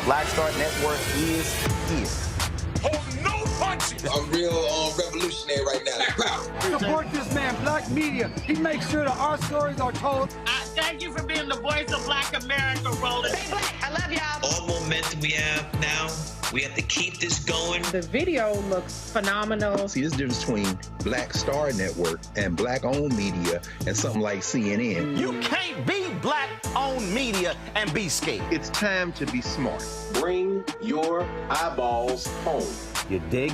Black Star Network is here. Hold no punches! I'm real revolutionary right now. Black power. Support this man, Black media. He makes sure that our stories are told. Thank you for being the voice of Black America, Roland. Stay black. I love y'all. All momentum we have now, we have to keep this going. The video looks phenomenal. See, this difference between Black Star Network and Black-owned media and something like CNN. You can't be Black-owned media and be scared. It's time to be smart. Bring your eyeballs home. You dig?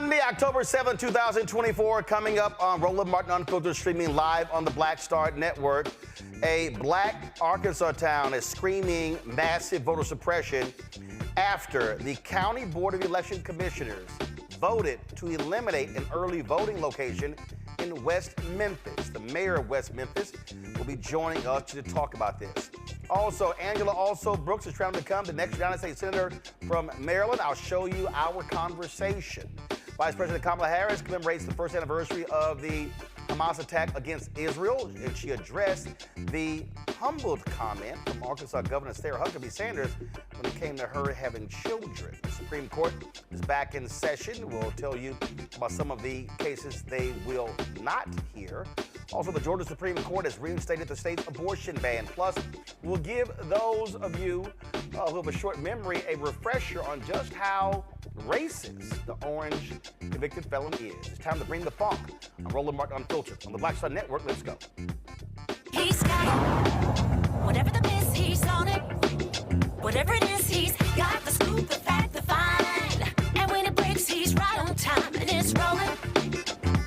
Monday, October 7, 2024, coming up on Roland Martin Unfiltered, streaming live on the Black Star Network. A black Arkansas town is screaming massive voter suppression after the County Board of Election Commissioners voted to eliminate an early voting location in West Memphis. The mayor of West Memphis will be joining us to talk about this. Also, Angela Alsobrooks is trying to become the next United States Senator from Maryland. I'll show you our conversation. Vice President Kamala Harris commemorates the first anniversary of the Hamas attack against Israel, and she addressed the humbled comment from Arkansas Governor Sarah Huckabee Sanders when it came to her having children. The Supreme Court is back in session. We'll tell you about some of the cases they will not hear. Also, the Georgia Supreme Court has reinstated the state's abortion ban. Plus, we'll give those of you who have a short memory a refresher on just how racist the orange convicted felon is. It's time to bring the funk on Roland Martin Unfiltered on the Black Star Network. Let's go. He's got whatever the miss, he's on it. Whatever it is, he's got the scoop, the fact, the find. And when it breaks, he's right on time and it's rolling.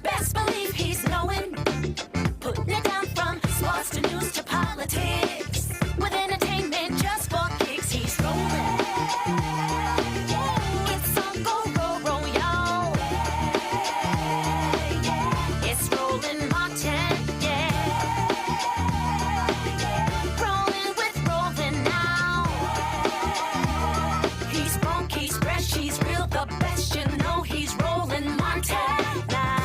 Best believe he's knowing. Putting it down from sports to news to politics. With entertainment just for kicks, he's rolling. It's on go, roll, roll, y'all. It's Roland Martin, yeah. Rolling with Roland now. He's funk, he's fresh, he's real, the best, you know he's Roland Martin now.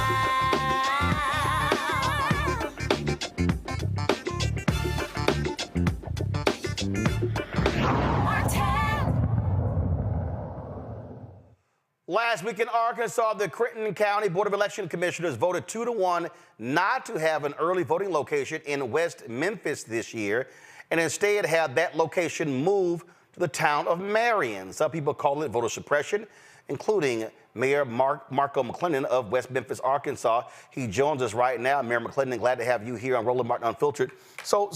Last week in Arkansas, the Crittenden County Board of Election Commissioners voted 2-1 not to have an early voting location in West Memphis this year, and instead have that location moved to the town of Marion. Some people call it voter suppression, including Mayor Marco McClendon of West Memphis, Arkansas. He joins us right now. Mayor McClendon, glad to have you here on Roland Martin Unfiltered. So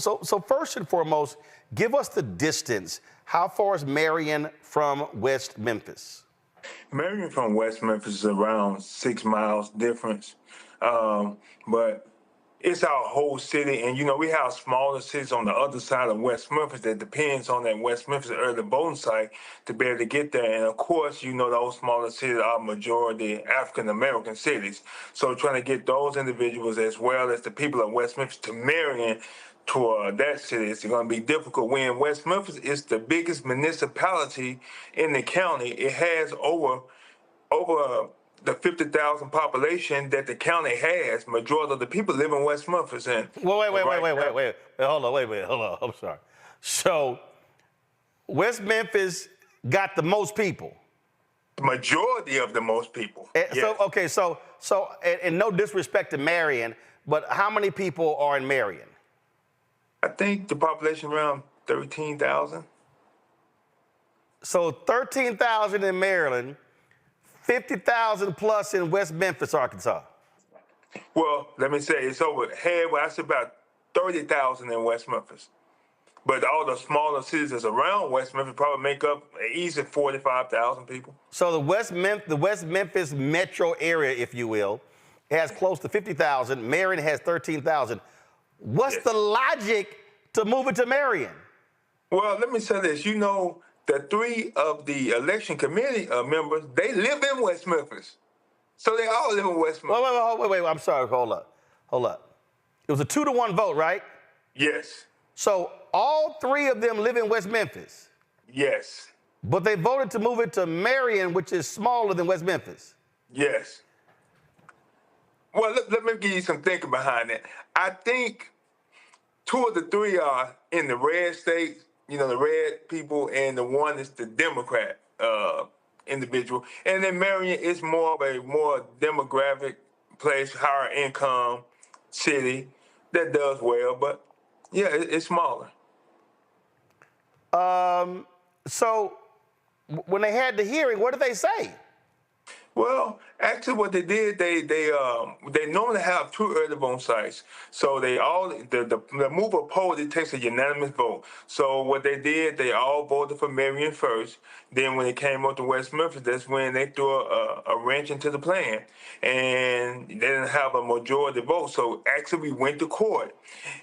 first and foremost, give us the distance. How far is Marion from West Memphis? Marion from West Memphis is around 6 miles difference. But it's our whole city. And, you know, we have smaller cities on the other side of West Memphis that depends on that West Memphis early voting site to be able to get there. And, of course, you know, those smaller cities are majority African-American cities. So trying to get those individuals as well as the people of West Memphis to Marion to that city, it's going to be difficult. When West Memphis is the biggest municipality in the county, it has over the 50,000 population that the county has. Majority of the people live in West Memphis. And Wait, hold on. I'm sorry. So West Memphis got the most people. The majority of the most people. Yes. So, and no disrespect to Marion, but how many people are in Marion? I think the population around 13,000. So 13,000 in Maryland, 50,000 plus in West Memphis, Arkansas. Well, let me say it's over halfway. I said about 30,000 in West Memphis. But all the smaller cities that's around West Memphis probably make up an easy 45,000 people. So the West Memphis metro area, if you will, has close to 50,000. Marion has 13,000. What's the logic to move it to Marion? Well, let me say this. You know, the 3 of the election committee members, they live in West Memphis. So they all live in West Memphis. Wait. I'm sorry. Hold up. It was a 2-1 vote, right? Yes. So all 3 of them live in West Memphis? Yes. But they voted to move it to Marion, which is smaller than West Memphis? Yes. Well, let me give you some thinking behind that. I think 2 of the 3 are in the red states, you know, the red people, and the one is the Democrat individual. And then Marion is more of a more demographic place, higher income city that does well, but yeah, it's smaller. So when they had the hearing, what did they say? Well, actually, what they did, they normally have two early voting sites. So they all the move of poll, it takes a unanimous vote. So what they did, they all voted for Marion first. Then when it came up to West Memphis, that's when they threw a wrench into the plan, and they didn't have a majority vote. So actually, we went to court,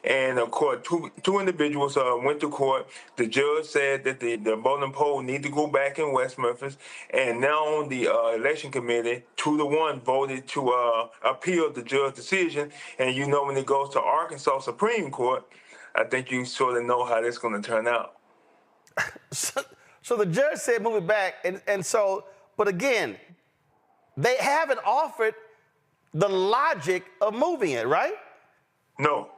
and of course, two individuals went to court. The judge said that the voting poll need to go back in West Memphis, and now the election committee 2-1 voted to appeal the judge's decision. And you know, when it goes to Arkansas Supreme Court, I think you sort of know how that's going to turn out. So the judge said move it back, and so, but again, they haven't offered the logic of moving it, right? No.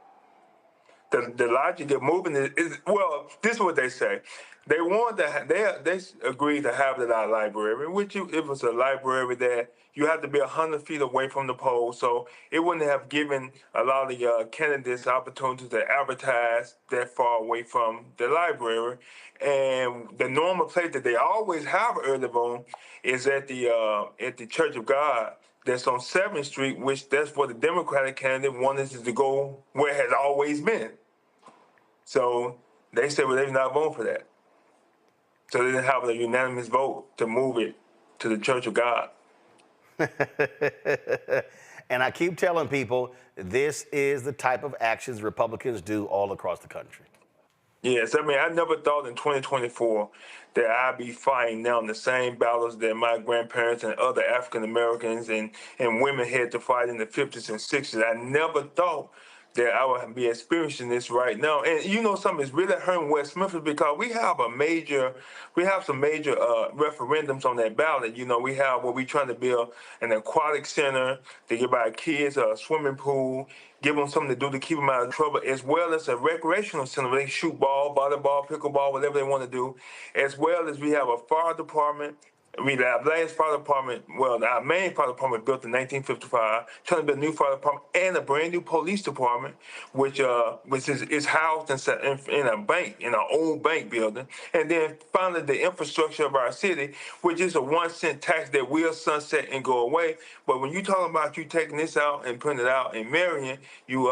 The logic of moving it is, well, this is what they say. They want to, they agreed to have it at our library, which it was a library that you have to be 100 feet away from the poll, so it wouldn't have given a lot of the candidates opportunity to advertise that far away from the library. And the normal place that they always have early voting is at the Church of God that's on 7th Street, which that's where the Democratic candidate wanted to go, where it has always been. So they said, well, they're not voting for that. So they didn't have a unanimous vote to move it to the Church of God. And I keep telling people, this is the type of actions Republicans do all across the country. Yes, I mean, I never thought in 2024 that I'd be fighting now the same battles that my grandparents and other African Americans and women had to fight in the 50s and 60s. I never thought that I would be experiencing this right now. And you know something, it's really hurting West Memphis because we have some major referendums on that ballot. You know, we have where we're trying to build an aquatic center to give our kids a swimming pool, give them something to do to keep them out of trouble, as well as a recreational center where they shoot ball, volleyball, pickleball, whatever they want to do, as well as we have a fire department. Our last fire department, well, our main fire department built in 1955, trying to build a new fire department and a brand new police department, which is housed in a bank, in an old bank building. And then finally, the infrastructure of our city, which is a 1-cent tax that will sunset and go away. But when you're talking about you taking this out and putting it out in Marion, you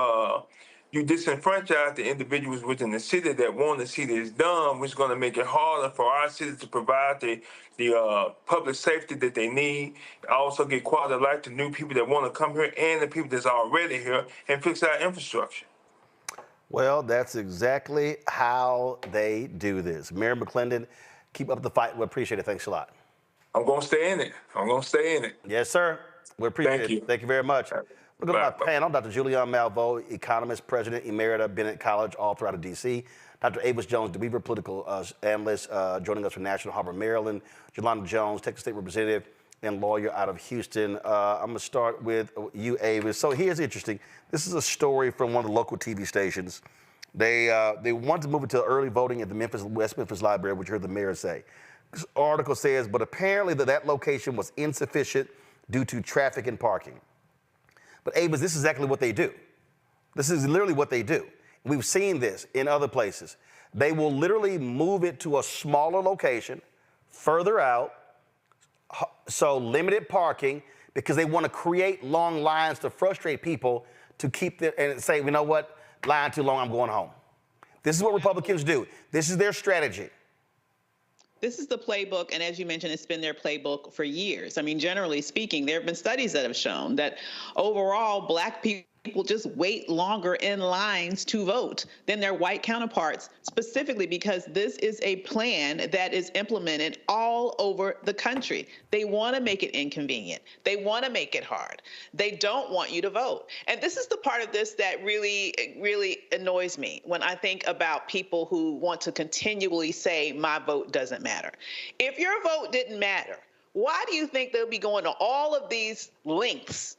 disenfranchise the individuals within the city that want to see this done, which is going to make it harder for our city to provide the public safety that they need. Also get quality of life to new people that want to come here and the people that's already here and fix our infrastructure. Well, that's exactly how they do this. Mayor McClendon, keep up the fight. We appreciate it. Thanks a lot. I'm going to stay in it. Yes, sir. We appreciate it. Thank you very much. Look at my panel, Dr. Julianne Malveaux, economist, president emerita, Bennett College, all throughout D.C. Dr. Avis Jones, DeWeaver political analyst, joining us from National Harbor, Maryland. Jolanda Jones, Texas State representative and lawyer out of Houston. I'm going to start with you, Avis. So here's interesting. This is a story from one of the local TV stations. They wanted to move it to early voting at the West Memphis Library, which you heard the mayor say. This article says, but apparently that location was insufficient due to traffic and parking. But Avis, this is exactly what they do. This is literally what they do. We've seen this in other places. They will literally move it to a smaller location, further out, so limited parking, because they want to create long lines to frustrate people to keep their, and say, you know what, line too long, I'm going home. This is what Republicans do. This is their strategy. This is the playbook, and as you mentioned, it's been their playbook for years. I mean, generally speaking, there have been studies that have shown that overall, Black people just wait longer in lines to vote than their white counterparts, specifically because this is a plan that is implemented all over the country. They want to make it inconvenient. They want to make it hard. They don't want you to vote. And this is the part of this that really annoys me when I think about people who want to continually say, my vote doesn't matter. If your vote didn't matter, why do you think they'll be going to all of these lengths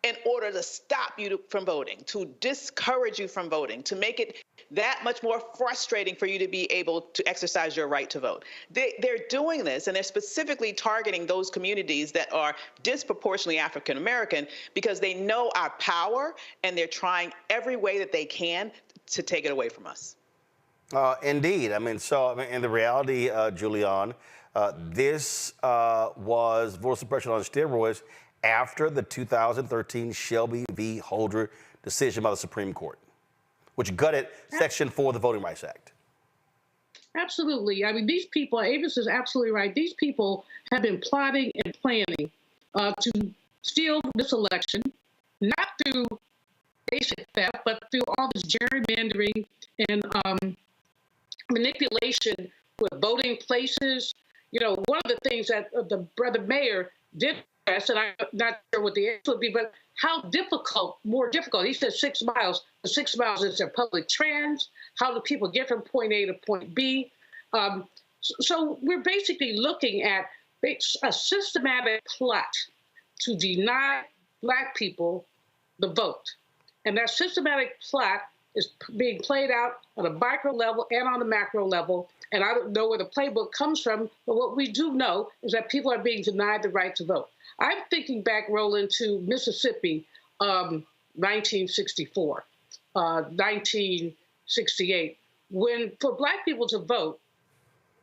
in order to stop you from voting, to discourage you from voting, to make it that much more frustrating for you to be able to exercise your right to vote? They're doing this, and they're specifically targeting those communities that are disproportionately African American because they know our power, and they're trying every way that they can to take it away from us. Indeed. I mean, so in the reality, Julianne, This was voter suppression on steroids after the 2013 Shelby v. Holder decision by the Supreme Court, which gutted Section 4 of the Voting Rights Act. Absolutely. I mean, these people, Avis is absolutely right. These people have been plotting and planning to steal this election, not through basic theft, but through all this gerrymandering and manipulation with voting places. You know, one of the things that the brother mayor did address, and I'm not sure what the answer would be, but how difficult, more difficult. He said 6 miles. The 6 miles is their public trans. How do people get from point A to point B? So we're basically looking at a systematic plot to deny Black people the vote. And that systematic plot is being played out on a micro level and on a macro level. And I don't know where the playbook comes from, but what we do know is that people are being denied the right to vote. I'm thinking back, Roland, to Mississippi, 1964, 1968, when for Black people to vote,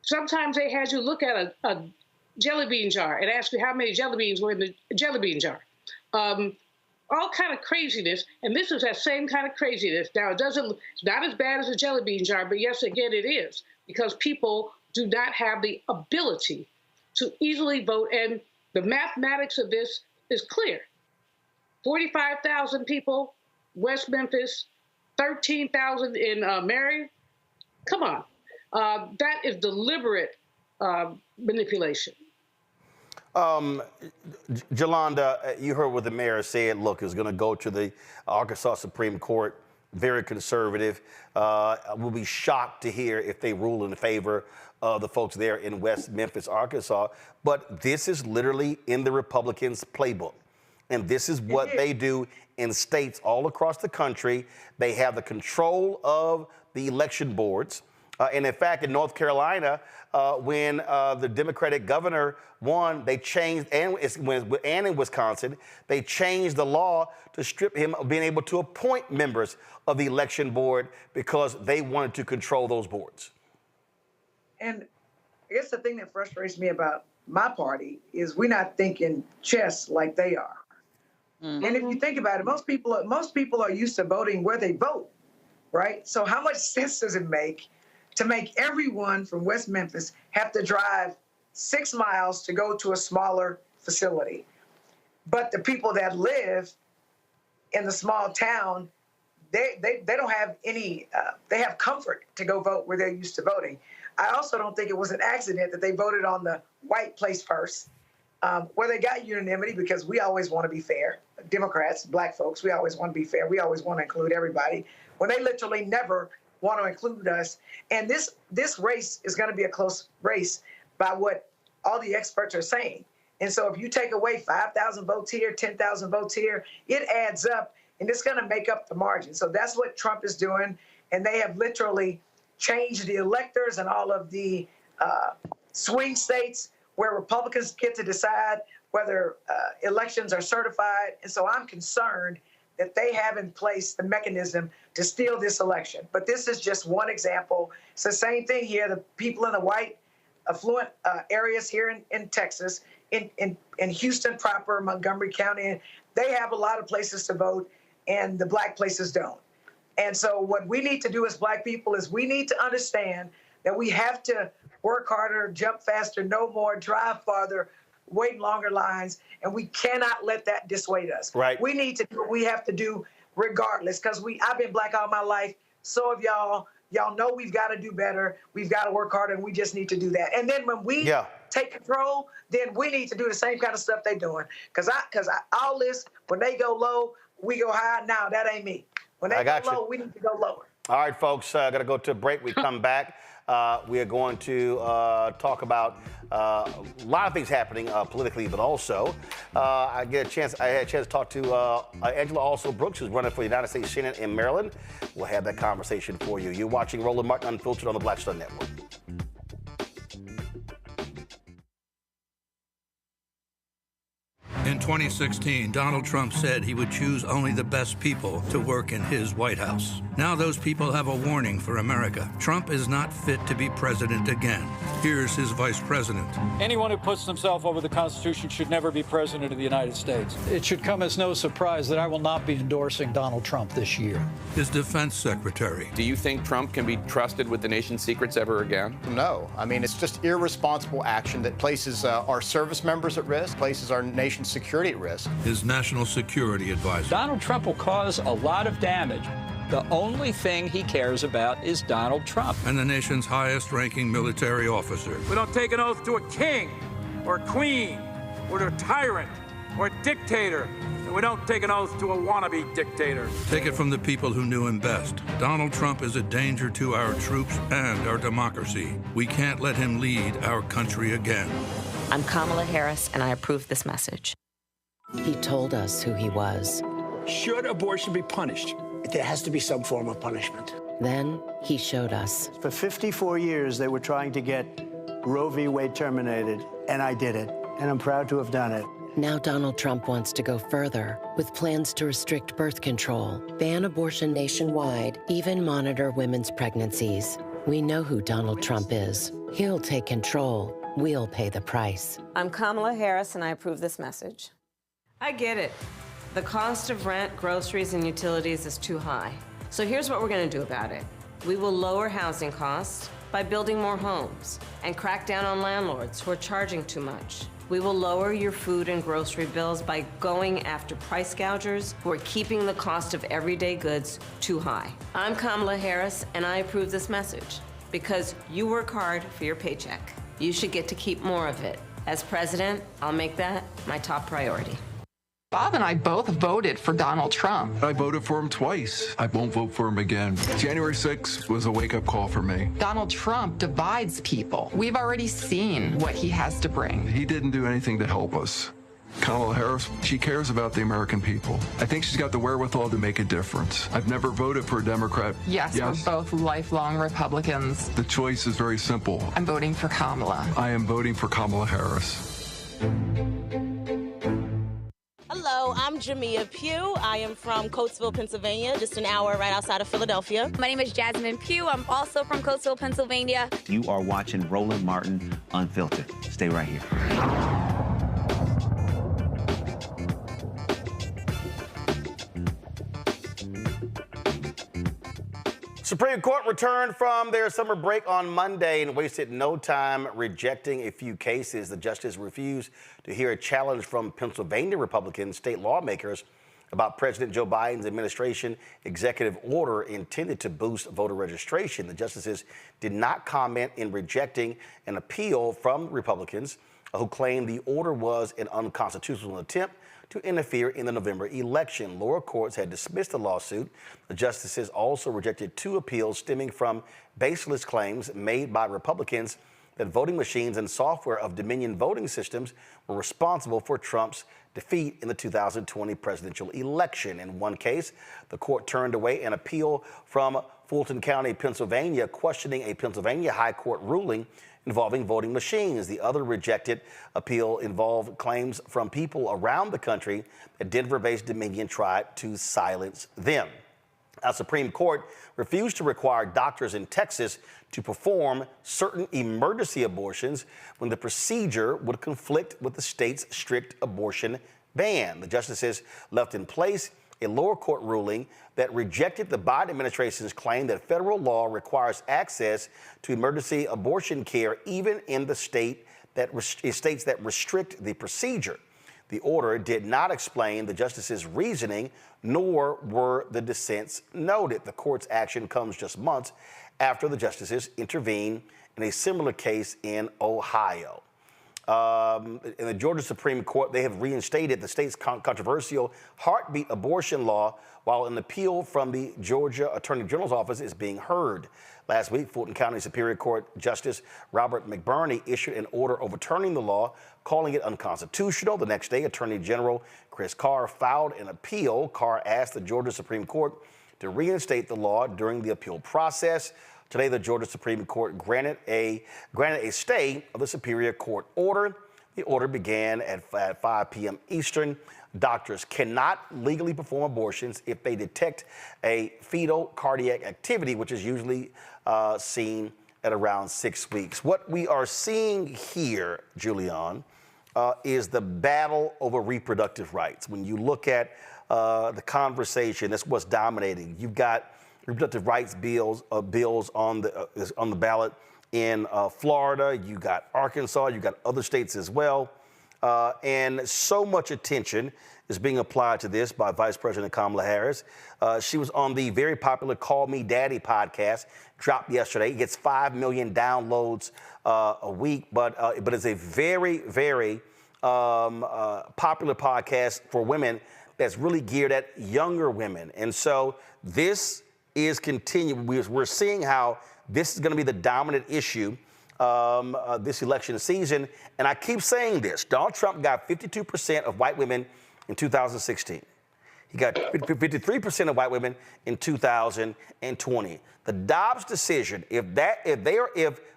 sometimes they had you look at a jelly bean jar and ask you how many jelly beans were in the jelly bean jar. All kind of craziness, and this is that same kind of craziness. Now, it's not as bad as a jelly bean jar, but yes, again, it is, because people do not have the ability to easily vote, and the mathematics of this is clear. 45,000 people, West Memphis, 13,000 in Marion. Come on. That is deliberate manipulation. Jolanda, you heard what the mayor said. Look, it's going to go to the Arkansas Supreme Court, very conservative. We'll be shocked to hear if they rule in favor of the folks there in West Memphis, Arkansas. But this is literally in the Republicans' playbook. And this is what they do in states all across the country. They have the control of the election boards. And in fact, in North Carolina, when the Democratic governor won, they changed, and in Wisconsin, they changed the law to strip him of being able to appoint members of the election board because they wanted to control those boards. And I guess the thing that frustrates me about my party is we're not thinking chess like they are. Mm-hmm. And if you think about it, most people are used to voting where they vote, right? So how much sense does it make to make everyone from West Memphis have to drive 6 miles to go to a smaller facility? But the people that live in the small town, they don't have any, they have comfort to go vote where they're used to voting. I also don't think it was an accident that they voted on the white place first, where they got unanimity, because we always want to be fair. Democrats, Black folks, we always want to be fair. We always want to include everybody, when they literally never want to include us. And this race is going to be a close race by what all the experts are saying. And so if you take away 5,000 votes here, 10,000 votes here, it adds up, and it's going to make up the margin. So that's what Trump is doing. And they have literally changed the electors and all of the swing states where Republicans get to decide whether elections are certified. And so I'm concerned that they have in place the mechanism to steal this election. But this is just one example. It's the same thing here. The people in the white affluent areas here in Texas, in Houston proper, Montgomery County, they have a lot of places to vote, and the Black places don't. And so what we need to do as Black people is we need to understand that we have to work harder, jump faster, know more, drive farther, wait in longer lines, and we cannot let that dissuade us. Right. We need to do what we have to do regardless, because I've been Black all my life. So have y'all. Y'all know we've got to do better. We've got to work harder, and we just need to do that. And then when we take control, then we need to do the same kind of stuff they're doing. Because all this, when they go low, we go high. Now, that ain't me. When they go low, we need to go lower. All right, folks, got to go to a break. We come back. We are going to talk about a lot of things happening politically, but also I had a chance to talk to Angela Alsobrooks, who's running for the United States Senate in Maryland. We'll have that conversation for you. You're watching Roland Martin Unfiltered on the Black Star Network. In 2016, Donald Trump said he would choose only the best people to work in his White House. Now those people have a warning for America. Trump is not fit to be president again. Here's his vice president. Anyone who puts himself over the Constitution should never be president of the United States. It should come as no surprise that I will not be endorsing Donald Trump this year. His defense secretary. Do you think Trump can be trusted with the nation's secrets ever again? No. I mean, it's just irresponsible action that places our service members at risk, places our nation's security at risk. His national security advisor. Donald Trump will cause a lot of damage. The only thing he cares about is Donald Trump. And the nation's highest-ranking military officer. We don't take an oath to a king or a queen or to a tyrant or a dictator. And we don't take an oath to a wannabe dictator. Take it from the people who knew him best. Donald Trump is a danger to our troops and our democracy. We can't let him lead our country again. I'm Kamala Harris, and I approve this message. He told us who he was. Should abortion be punished? There has to be some form of punishment. Then he showed us. For 54 years, they were trying to get Roe v. Wade terminated, and I did it, and I'm proud to have done it. Now Donald Trump wants to go further with plans to restrict birth control, ban abortion nationwide, even monitor women's pregnancies. We know who Donald Trump is. He'll take control. We'll pay the price. I'm Kamala Harris, and I approve this message. I get it. The cost of rent, groceries, and utilities is too high. So here's what we're going to do about it. We will lower housing costs by building more homes and crack down on landlords who are charging too much. We will lower your food and grocery bills by going after price gougers who are keeping the cost of everyday goods too high. I'm Kamala Harris, and I approve this message because you work hard for your paycheck. You should get to keep more of it. As president, I'll make that my top priority. Bob and I both voted for Donald Trump. I voted for him twice. I won't vote for him again. January 6th was a wake-up call for me. Donald Trump divides people. We've already seen what he has to bring. He didn't do anything to help us. Kamala Harris, she cares about the American people. I think she's got the wherewithal to make a difference. I've never voted for a Democrat. Yes, we're both lifelong Republicans. The choice is very simple. I'm voting for Kamala. I am voting for Kamala Harris. Hello, I'm Jamia Pugh. I am from Coatesville, Pennsylvania, just an hour right outside of Philadelphia. My name is Jasmine Pugh. I'm also from Coatesville, Pennsylvania. You are watching Roland Martin Unfiltered. Stay right here. Supreme Court returned from their summer break on Monday and wasted no time rejecting a few cases. The justice refused to hear a challenge from Pennsylvania Republican state lawmakers about President Joe Biden's administration executive order intended to boost voter registration. The justices did not comment in rejecting an appeal from Republicans who claimed the order was an unconstitutional attempt to interfere in the November election. Lower courts had dismissed the lawsuit. The justices also rejected two appeals stemming from baseless claims made by Republicans that voting machines and software of Dominion voting systems were responsible for Trump's defeat in the 2020 presidential election. In one case, the court turned away an appeal from Fulton County, Pennsylvania, questioning a Pennsylvania High Court ruling involving voting machines. The other rejected appeal involved claims from people around the country that Denver-based Dominion tried to silence them. A Supreme Court refused to require doctors in Texas to perform certain emergency abortions when the procedure would conflict with the state's strict abortion ban. The justices left in place a lower court ruling that rejected the Biden administration's claim that federal law requires access to emergency abortion care even in the states that restrict the procedure. The order did not explain the justices' reasoning, nor were the dissents noted. The court's action comes just months after the justices intervened in a similar case in Ohio. In the Georgia Supreme Court, they have reinstated the state's controversial heartbeat abortion law while an appeal from the Georgia Attorney General's office is being heard. Last week, Fulton County Superior Court Justice Robert McBurney issued an order overturning the law, calling it unconstitutional. The next day, Attorney General Chris Carr filed an appeal. Carr asked the Georgia Supreme Court to reinstate the law during the appeal process. Today, the Georgia Supreme Court granted a stay of the Superior Court order. The order began at 5 p.m. Eastern. Doctors cannot legally perform abortions if they detect a fetal cardiac activity, which is usually seen at around 6 weeks. What we are seeing here, Julian, is the battle over reproductive rights. When you look at the conversation, that's what's dominating. You've got reproductive rights bills on the ballot in Florida. You got Arkansas. You got other states as well, and so much attention is being applied to this by Vice President Kamala Harris. She was on the very popular Call Me Daddy podcast, dropped yesterday. It gets 5 million downloads a week, but it's a very, very popular podcast for women that's really geared at younger women. And so this is continuing. We're seeing how this is going to be the dominant issue this election season. And I keep saying this. Donald Trump got 52% of white women in 2016. He got 53% of white women in 2020. The Dobbs decision, if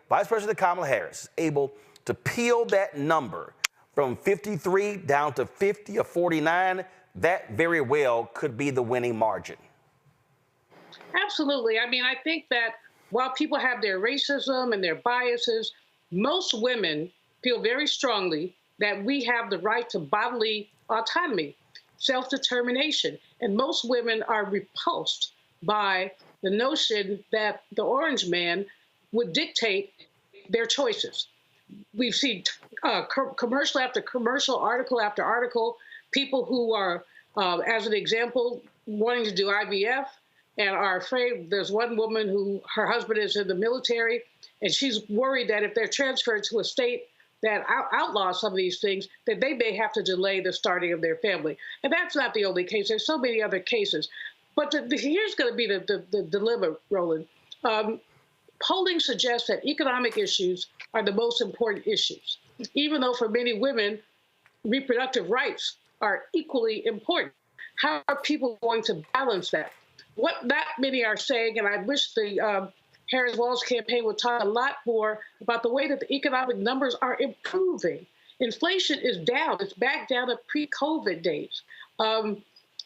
Vice President Kamala Harris is able to peel that number from 53 down to 50 or 49, that very well could be the winning margin. Absolutely. I mean, I think that while people have their racism and their biases, most women feel very strongly that we have the right to bodily autonomy, self-determination. And most women are repulsed by the notion that the orange man would dictate their choices. We've seen commercial after commercial, article after article, people who are, as an example, wanting to do IVF and are afraid. There's one woman who her husband is in the military, and she's worried that if they're transferred to a state that outlaws some of these things, that they may have to delay the starting of their family. And that's not the only case. There's so many other cases. But here's going to be the dilemma, Roland. Polling suggests that economic issues are the most important issues, even though for many women, reproductive rights are equally important. How are people going to balance that? What that many are saying, and I wish the Harris-Walz campaign would talk a lot more about the way that the economic numbers are improving. Inflation is down. It's back down to pre-COVID days.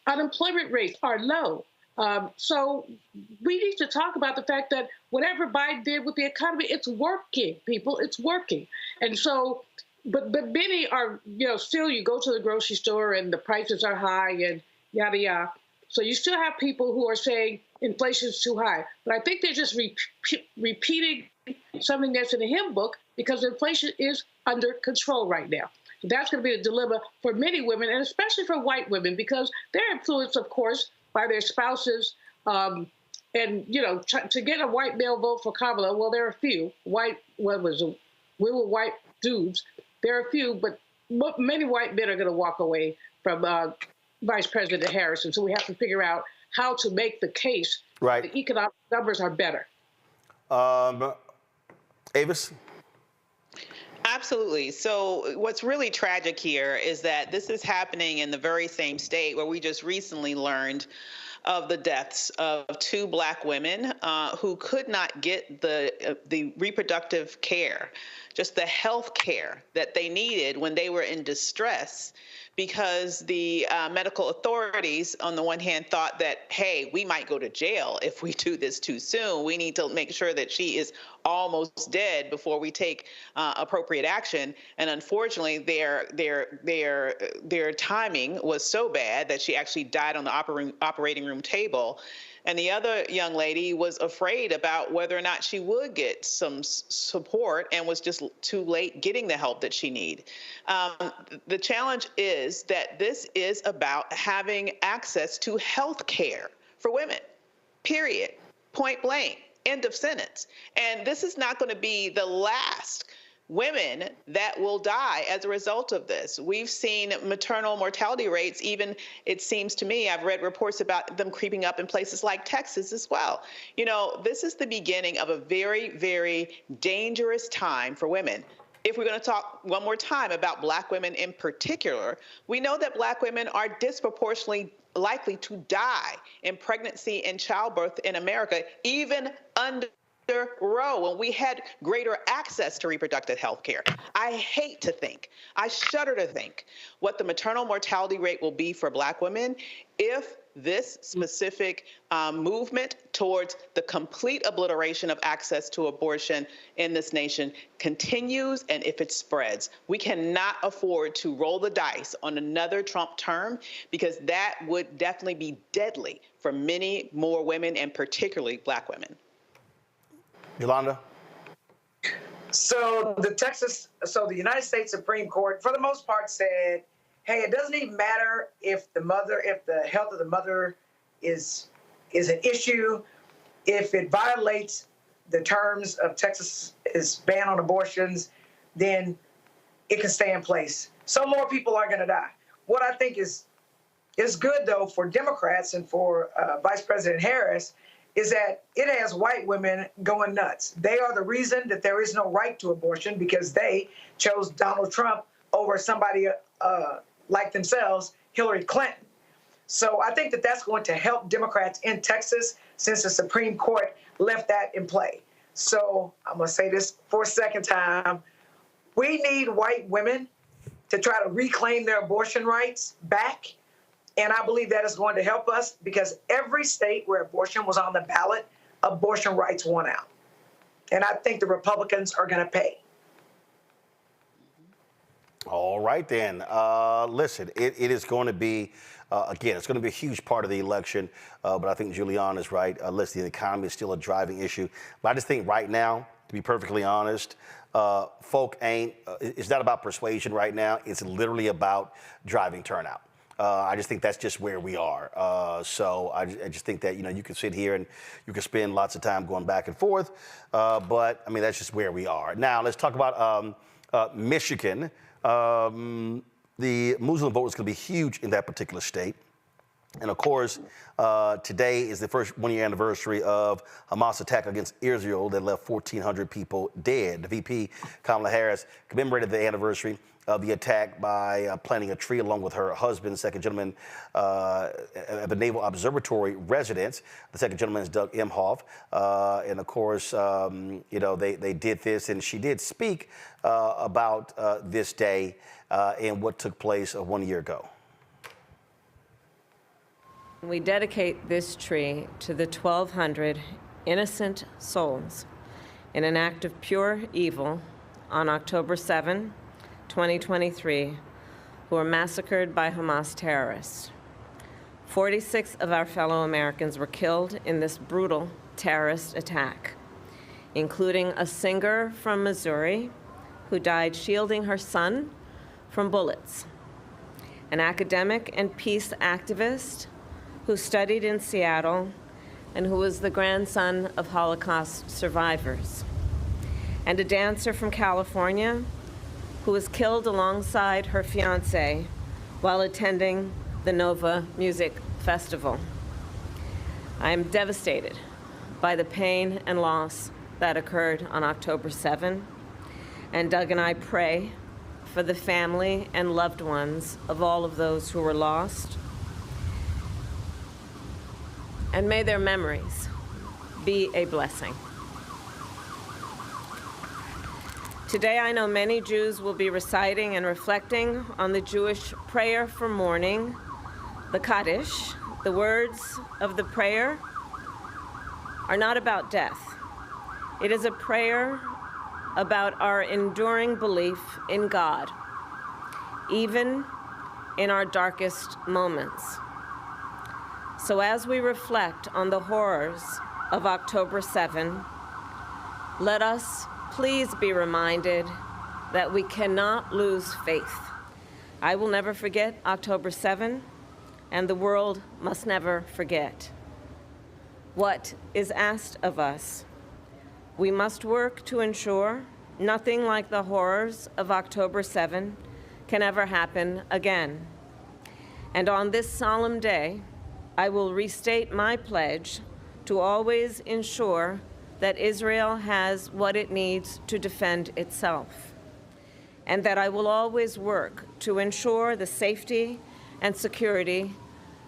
Unemployment rates are low. So we need to talk about the fact that whatever Biden did with the economy, it's working, people. It's working. And so, but many are, still you go to the grocery store and the prices are high and yada, yada. So you still have people who are saying inflation is too high. But I think they're just repeating something that's in the hymn book because inflation is under control right now. So that's going to be the dilemma for many women, and especially for white women, because they're influenced, of course, by their spouses. And, to get a white male vote for Kamala, well, there are a few. We were white dudes. There are a few, but many white men are going to walk away from Vice President Harris. And so we have to figure out how to make the case that the economic numbers are better. Avis? Absolutely. So what's really tragic here is that this is happening in the very same state where we just recently learned of the deaths of 2 Black women who could not get the reproductive care, just the health care that they needed when they were in distress, because the medical authorities, on the one hand, thought that, hey, we might go to jail if we do this too soon. We need to make sure that she is almost dead before we take appropriate action. And unfortunately, their timing was so bad that she actually died on the operating room table. And the other young lady was afraid about whether or not she would get some support and was just too late getting the help that she needed. The challenge is that this is about having access to health care for women, period, point blank, end of sentence. And this is not going to be the last women that will die as a result of this. We've seen maternal mortality rates, even, it seems to me, I've read reports about them creeping up in places like Texas as well. This is the beginning of a very, very dangerous time for women. If we're going to talk one more time about Black women in particular, we know that Black women are disproportionately likely to die in pregnancy and childbirth in America, even under Roe, when we had greater access to reproductive health care. I shudder to think what the maternal mortality rate will be for Black women if this specific movement towards the complete obliteration of access to abortion in this nation continues and if it spreads. We cannot afford to roll the dice on another Trump term because that would definitely be deadly for many more women and particularly Black women. Yolanda? So the United States Supreme Court, for the most part, said, hey, it doesn't even matter if the health of the mother is an issue, if it violates the terms of Texas's ban on abortions, then it can stay in place. Some more people are going to die. What I think is good, though, for Democrats and for Vice President Harris is that it has white women going nuts. They are the reason that there is no right to abortion because they chose Donald Trump over somebody like themselves, Hillary Clinton. So I think that that's going to help Democrats in Texas since the Supreme Court left that in play. So I'm going to say this for a second time. We need white women to try to reclaim their abortion rights back. And I believe that is going to help us because every state where abortion was on the ballot, abortion rights won out. And I think the Republicans are going to pay. All right, then. Listen, it is going to be, again, it's going to be a huge part of the election. But I think Julianne is right. Listen, the economy is still a driving issue. But I just think right now, to be perfectly honest, folk it's not about persuasion right now. It's literally about driving turnout. I just think that's just where we are. So I just think that, you can sit here and you can spend lots of time going back and forth. But, I mean, that's just where we are. Now, let's talk about Michigan. The Muslim vote is going to be huge in that particular state. And of course, today is the first one-year anniversary of Hamas attack against Israel that left 1,400 people dead. The VP, Kamala Harris, commemorated the anniversary of the attack by planting a tree along with her husband, second gentleman, at the Naval Observatory residence. The second gentleman is Doug Emhoff. And of course, they did this, and she did speak about this day and what took place 1 year ago. We dedicate this tree to the 1,200 innocent souls in an act of pure evil on October 7, 2023, who were massacred by Hamas terrorists. 46 of our fellow Americans were killed in this brutal terrorist attack, including a singer from Missouri who died shielding her son from bullets, an academic and peace activist who studied in Seattle and who was the grandson of Holocaust survivors, and a dancer from California who was killed alongside her fiancé while attending the Nova Music Festival. I am devastated by the pain and loss that occurred on October 7, and Doug and I pray for the family and loved ones of all of those who were lost. And may their memories be a blessing. Today, I know many Jews will be reciting and reflecting on the Jewish prayer for mourning, the Kaddish. The words of the prayer are not about death. It is a prayer about our enduring belief in God, even in our darkest moments. So as we reflect on the horrors of October 7, let us please be reminded that we cannot lose faith. I will never forget October 7, and the world must never forget. What is asked of us? We must work to ensure nothing like the horrors of October 7 can ever happen again. And on this solemn day, I will restate my pledge to always ensure that Israel has what it needs to defend itself, and that I will always work to ensure the safety and security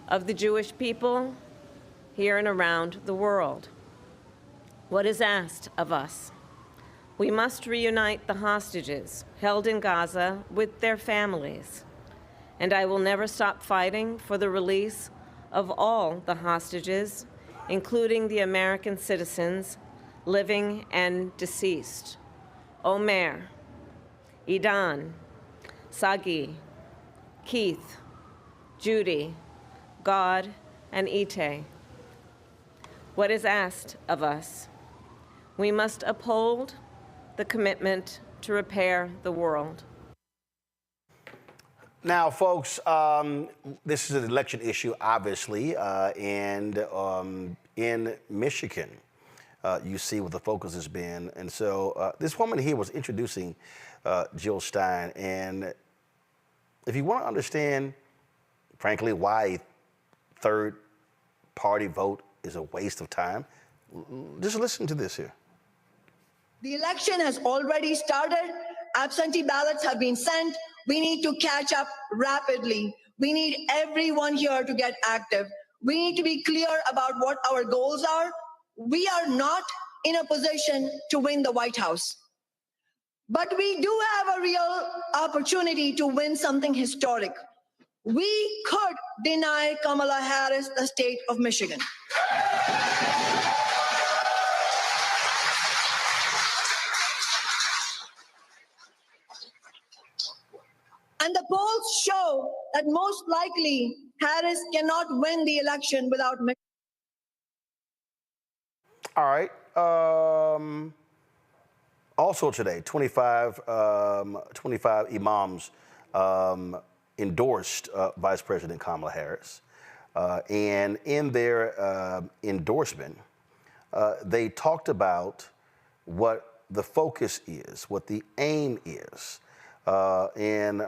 of the Jewish people here and around the world. What is asked of us? We must reunite the hostages held in Gaza with their families, and I will never stop fighting for the release of all the hostages, including the American citizens, living and deceased: Omer, Idan, Sagi, Keith, Judy, God, and Ite. What is asked of us? We must uphold the commitment to repair the world. Now, folks, this is an election issue, obviously, and in Michigan, you see what the focus has been. And so this woman here was introducing Jill Stein. And if you want to understand, frankly, why third-party vote is a waste of time, just listen to this here. The election has already started. Absentee ballots have been sent. We need to catch up rapidly. We need everyone here to get active. We need to be clear about what our goals are. We are not in a position to win the White House, but we do have a real opportunity to win something historic. We could deny Kamala Harris the state of Michigan. And the polls show that most likely Harris cannot win the election without Michigan. All right. Also today, 25 imams endorsed Vice President Kamala Harris. And in their endorsement, they talked about what the focus is, what the aim is. And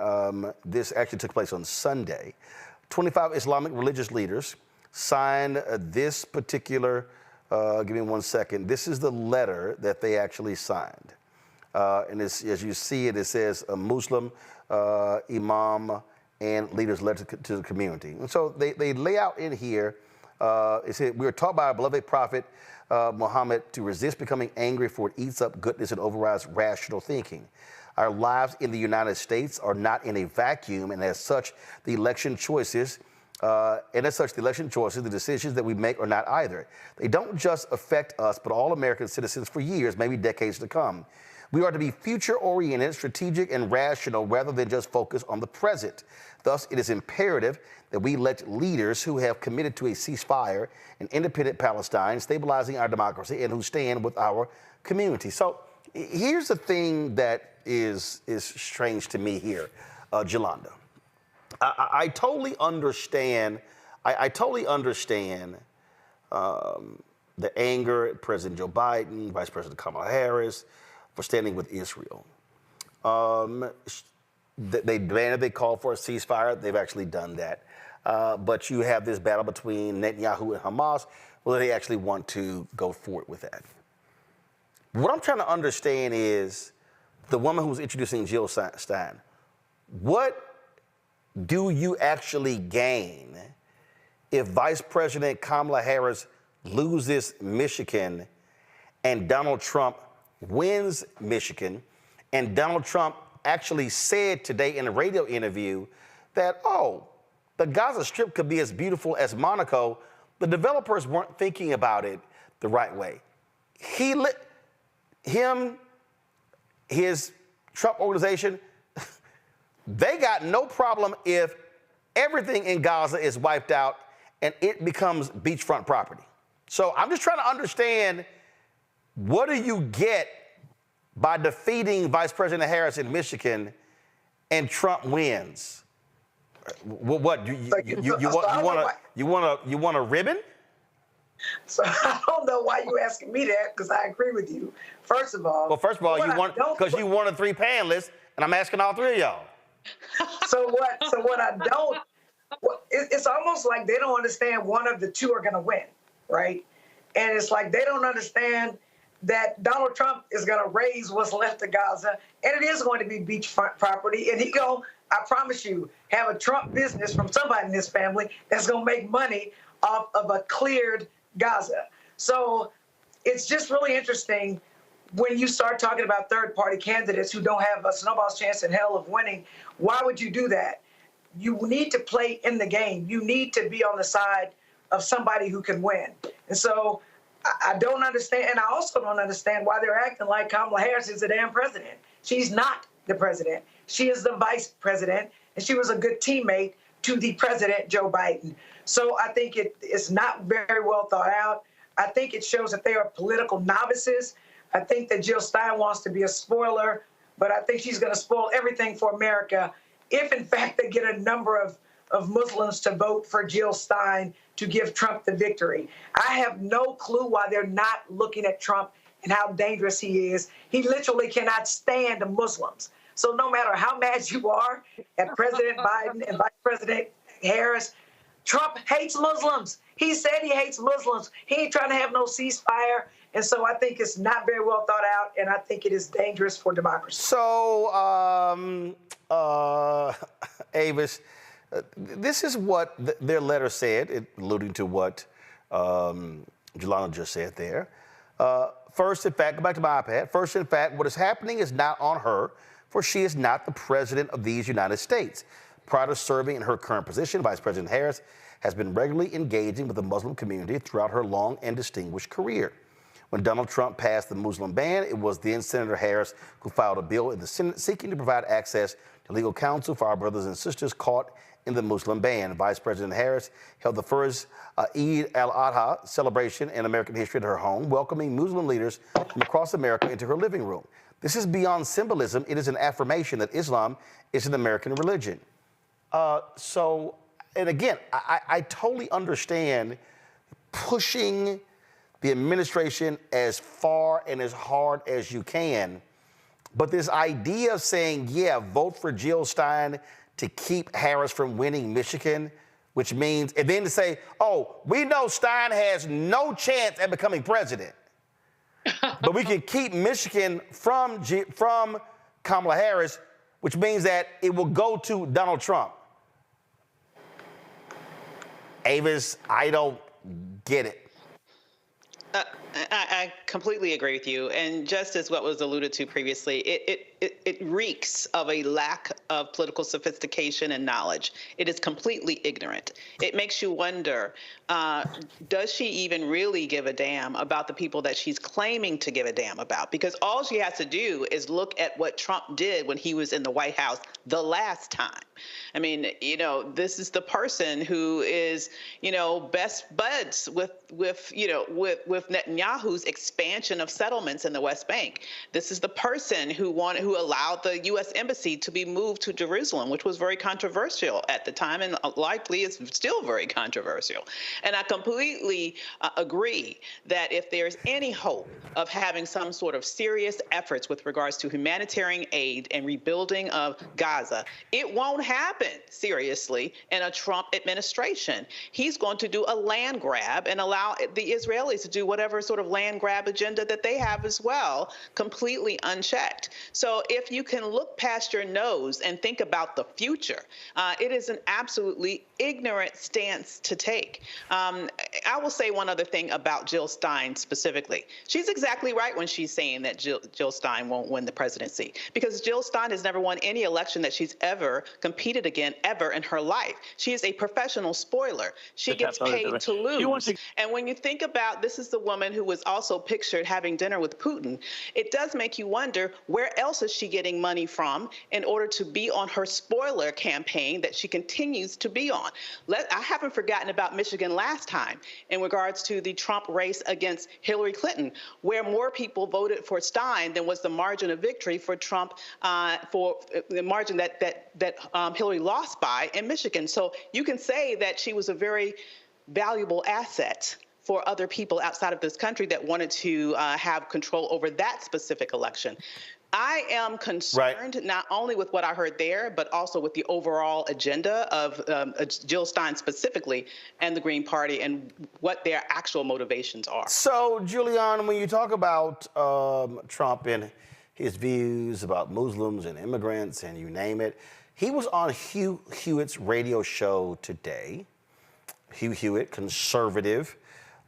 this actually took place on Sunday. 25 Islamic religious leaders signed this particular, give me 1 second. This is the letter that they actually signed. And as you see it, it says a Muslim imam and leaders letter to the community. And so they lay out in here, it said, we were taught by our beloved prophet Muhammad to resist becoming angry, for it eats up goodness and overrides rational thinking. Our lives in the United States are not in a vacuum, and as such, the election choices, the decisions that we make are not either. They don't just affect us, but all American citizens for years, maybe decades to come. We are to be future-oriented, strategic, and rational rather than just focus on the present. Thus, it is imperative that we elect leaders who have committed to a ceasefire, an independent Palestine, stabilizing our democracy, and who stand with our community. So here's the thing that is strange to me here, Jolanda. I totally understand. I totally understand the anger at President Joe Biden, Vice President Kamala Harris, for standing with Israel. They demanded, they called for a ceasefire. They've actually done that. But you have this battle between Netanyahu and Hamas. Well, they actually want to go forward with that. What I'm trying to understand is the woman who's introducing Jill Stein. What do you actually gain if Vice President Kamala Harris loses Michigan and Donald Trump wins Michigan? And Donald Trump actually said today in a radio interview that, oh, the Gaza Strip could be as beautiful as Monaco. The developers weren't thinking about it the right way. His Trump organization, they got no problem if everything in Gaza is wiped out and it becomes beachfront property. So I'm just trying to understand, what do you get by defeating Vice President Harris in Michigan and Trump wins? What do you want a ribbon? So I don't know why you asking me that, because I agree with you. First of all, you want, because you wanted 3 panelists, and I'm asking all 3 of y'all. So what I don't, it's almost like they don't understand one of the two are going to win, right? And it's like they don't understand that Donald Trump is going to raise what's left of Gaza, and it is going to be beachfront property. And he go, I promise you, have a Trump business from somebody in this family that's going to make money off of a cleared Gaza. So it's just really interesting when you start talking about third-party candidates who don't have a snowball's chance in hell of winning. Why would you do that? you need to play in the game. You need to be on the side of somebody who can win. And so I don't understand, and I also don't understand why they're acting like Kamala Harris is the damn president. She's not the president. She is the vice president, and she was a good teammate to the president, Joe Biden. So I think it's not very well thought out. I think it shows that they are political novices. I think that Jill Stein wants to be a spoiler, but I think she's going to spoil everything for America if, in fact, they get a number of Muslims to vote for Jill Stein to give Trump the victory. I have no clue why they're not looking at Trump and how dangerous he is. He literally cannot stand the Muslims. So no matter how mad you are at President Biden and Vice President Harris, Trump hates Muslims. He said he hates Muslims. He ain't trying to have no ceasefire. And so I think it's not very well thought out, and I think it is dangerous for democracy. So, Avis, this is what their letter said, alluding to what Jelana just said there. First, in fact, go back to my iPad. First, in fact, what is happening is not on her, for she is not the president of these United States. Prior to serving in her current position, Vice President Harris has been regularly engaging with the Muslim community throughout her long and distinguished career. When Donald Trump passed the Muslim ban, it was then Senator Harris who filed a bill in the Senate seeking to provide access to legal counsel for our brothers and sisters caught in the Muslim ban. Vice President Harris held the first Eid al-Adha celebration in American history at her home, welcoming Muslim leaders from across America into her living room. This is beyond symbolism. It is an affirmation that Islam is an American religion. And again, I totally understand pushing the administration as far and as hard as you can. But this idea of saying, yeah, vote for Jill Stein to keep Harris from winning Michigan, which means, and then to say, oh, we know Stein has no chance at becoming president, but we can keep Michigan from Kamala Harris, which means that it will go to Donald Trump. Avis, I don't get it. I completely agree with you. And just as what was alluded to previously, it reeks of a lack of political sophistication and knowledge. It is completely ignorant. It makes you wonder, does she even really give a damn about the people that she's claiming to give a damn about? Because all she has to do is look at what Trump did when he was in the White House the last time. I mean, this is the person who is, best buds with Netanyahu's expansion of settlements in the West Bank. This is the person who allowed the U.S. embassy to be moved to Jerusalem, which was very controversial at the time and likely is still very controversial. And I completely agree that if there's any hope of having some sort of serious efforts with regards to humanitarian aid and rebuilding of Gaza, it won't happen seriously in a Trump administration. He's going to do a land grab and allow the Israelis to do whatever sort of land grab agenda that they have as well, completely unchecked. So if you can look past your nose and think about the future, it is an absolutely ignorant stance to take. I will say one other thing about Jill Stein specifically. She's exactly right when she's saying that Jill Stein won't win the presidency, because Jill Stein has never won any election that she's ever competed again ever in her life. She is a professional spoiler. She gets paid to lose. And when you think about, this is the woman who was also pictured having dinner with Putin, it does make you wonder, where else is she getting money from in order to be on her spoiler campaign that she continues to be on? I haven't forgotten about Michigan last time in regards to the Trump race against Hillary Clinton, where more people voted for Stein than was the margin of victory for Trump, for the margin that Hillary lost by in Michigan. So you can say that she was a very valuable asset for other people outside of this country that wanted to have control over that specific election. I am concerned not only with what I heard there, but also with the overall agenda of Jill Stein specifically and the Green Party and what their actual motivations are. So, Julian, when you talk about Trump and his views about Muslims and immigrants and you name it, he was on Hugh Hewitt's radio show today. Hugh Hewitt, conservative.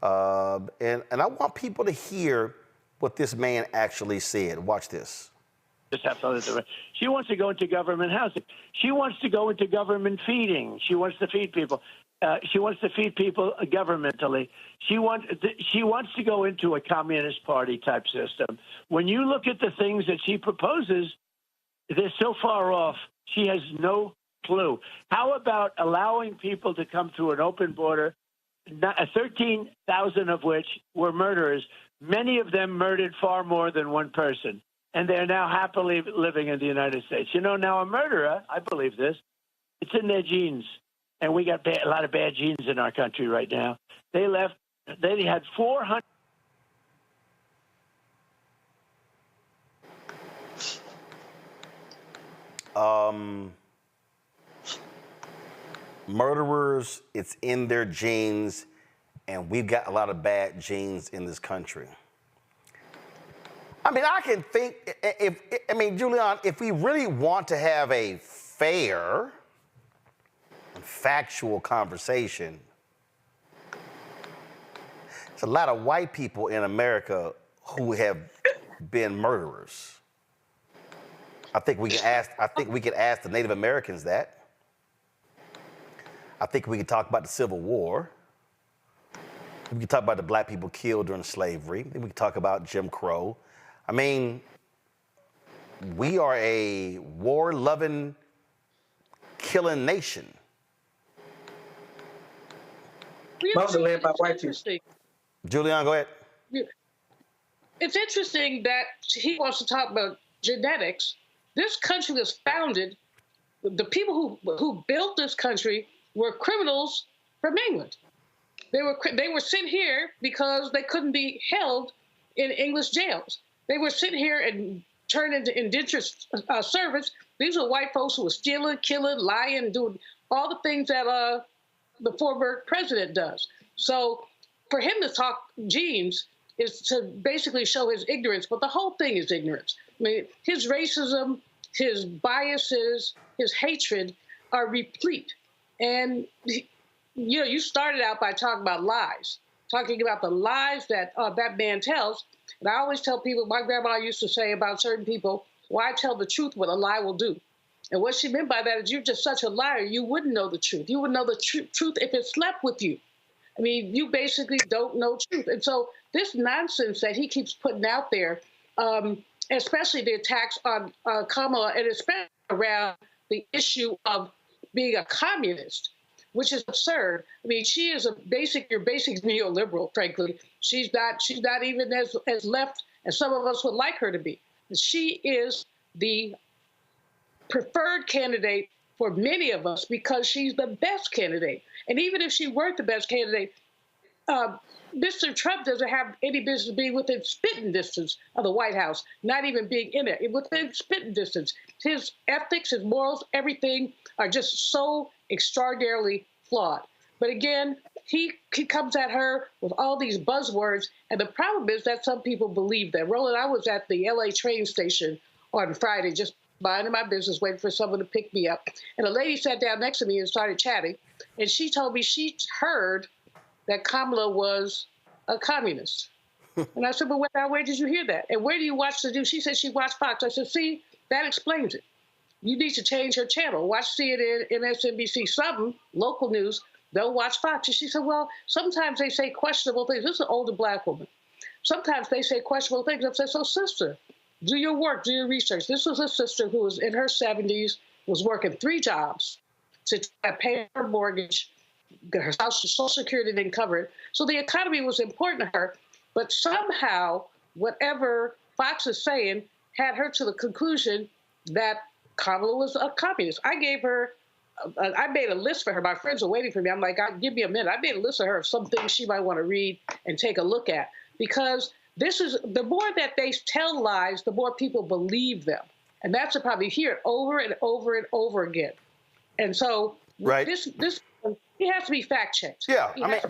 And I want people to hear what this man actually said. Watch this. just have to do it. She wants to go into government housing. She wants to go into government feeding. She wants to feed people. She wants to feed people governmentally. She wants to go into a communist party type system. When you look at the things that she proposes, they're so far off. She has no clue. How about allowing people to come through an open border, 13,000 of which were murderers? Many of them murdered far more than one person, and they're now happily living in the United States. You know, now a murderer, I believe this, it's in their genes, and we got a lot of bad genes in our country right now. They had 400. Murderers, it's in their genes, and we've got a lot of bad genes in this country. I mean, I can think, Julian, if we really want to have a fair and factual conversation, there's a lot of white people in America who have been murderers. I think we can ask the Native Americans that. I think we can talk about the Civil War. We can talk about the black people killed during slavery. We can talk about Jim Crow. I mean, we are a war-loving, killing nation. Mostly led by white people. Julian, go ahead. It's interesting that he wants to talk about genetics. This country was founded, the people who built this country were criminals from England. They were sent here because they couldn't be held in English jails. They were sent here and turned into indentured servants. These are white folks who were stealing, killing, lying, doing all the things that the former president does. So for him to talk genes is to basically show his ignorance, but the whole thing is ignorance. I mean, his racism, his biases, his hatred are replete. And, you started out by talking about lies, talking about the lies that that man tells. And I always tell people, my grandma used to say about certain people, why tell the truth what a lie will do? And what she meant by that is you're just such a liar, you wouldn't know the truth. You would know the truth if it slept with you. I mean, you basically don't know truth. And so this nonsense that he keeps putting out there, especially the attacks on Kamala, and especially around the issue of being a communist, which is absurd. I mean, she is your basic neoliberal, frankly. She's not even as left as some of us would like her to be. She is the preferred candidate for many of us because she's the best candidate. And even if she weren't the best candidate, Mr. Trump doesn't have any business being within spitting distance of the White House, not even being in it, within spitting distance. His ethics, his morals, everything are just so extraordinarily flawed. But again, he comes at her with all these buzzwords, and the problem is that some people believe that. Roland, I was at the LA train station on Friday, just minding my business, waiting for someone to pick me up. And a lady sat down next to me and started chatting, and she told me she heard that Kamala was a communist. And I said, well, where did you hear that? And where do you watch the news? She said she watched Fox. I said, see, that explains it. You need to change her channel. Watch CNN, MSNBC, something, local news. Don't watch Fox. And she said, well, sometimes they say questionable things. This is an older black woman. Sometimes they say questionable things. I said, so sister, do your work, do your research. This was a sister who was in her 70s, was working 3 jobs to pay her mortgage. Her Social Security didn't cover it. So the economy was important to her. But somehow, whatever Fox is saying had her to the conclusion that Kamala was a communist. I made a list for her. My friends were waiting for me. I'm like, give me a minute. I made a list of her of some things she might want to read and take a look at. Because the more that they tell lies, the more people believe them. And that's the problem. You hear it over and over and over again. And so this he has to be fact-checked. Yeah, I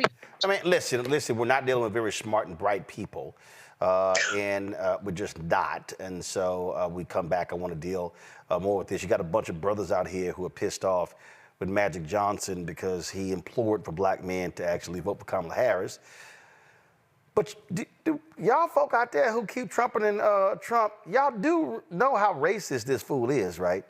mean, listen, we're not dealing with very smart and bright people. And we're just not. And so we come back. I want to deal more with this. You got a bunch of brothers out here who are pissed off with Magic Johnson because he implored for black men to actually vote for Kamala Harris. But do y'all folk out there who keep trumping and Trump, y'all do know how racist this fool is, right?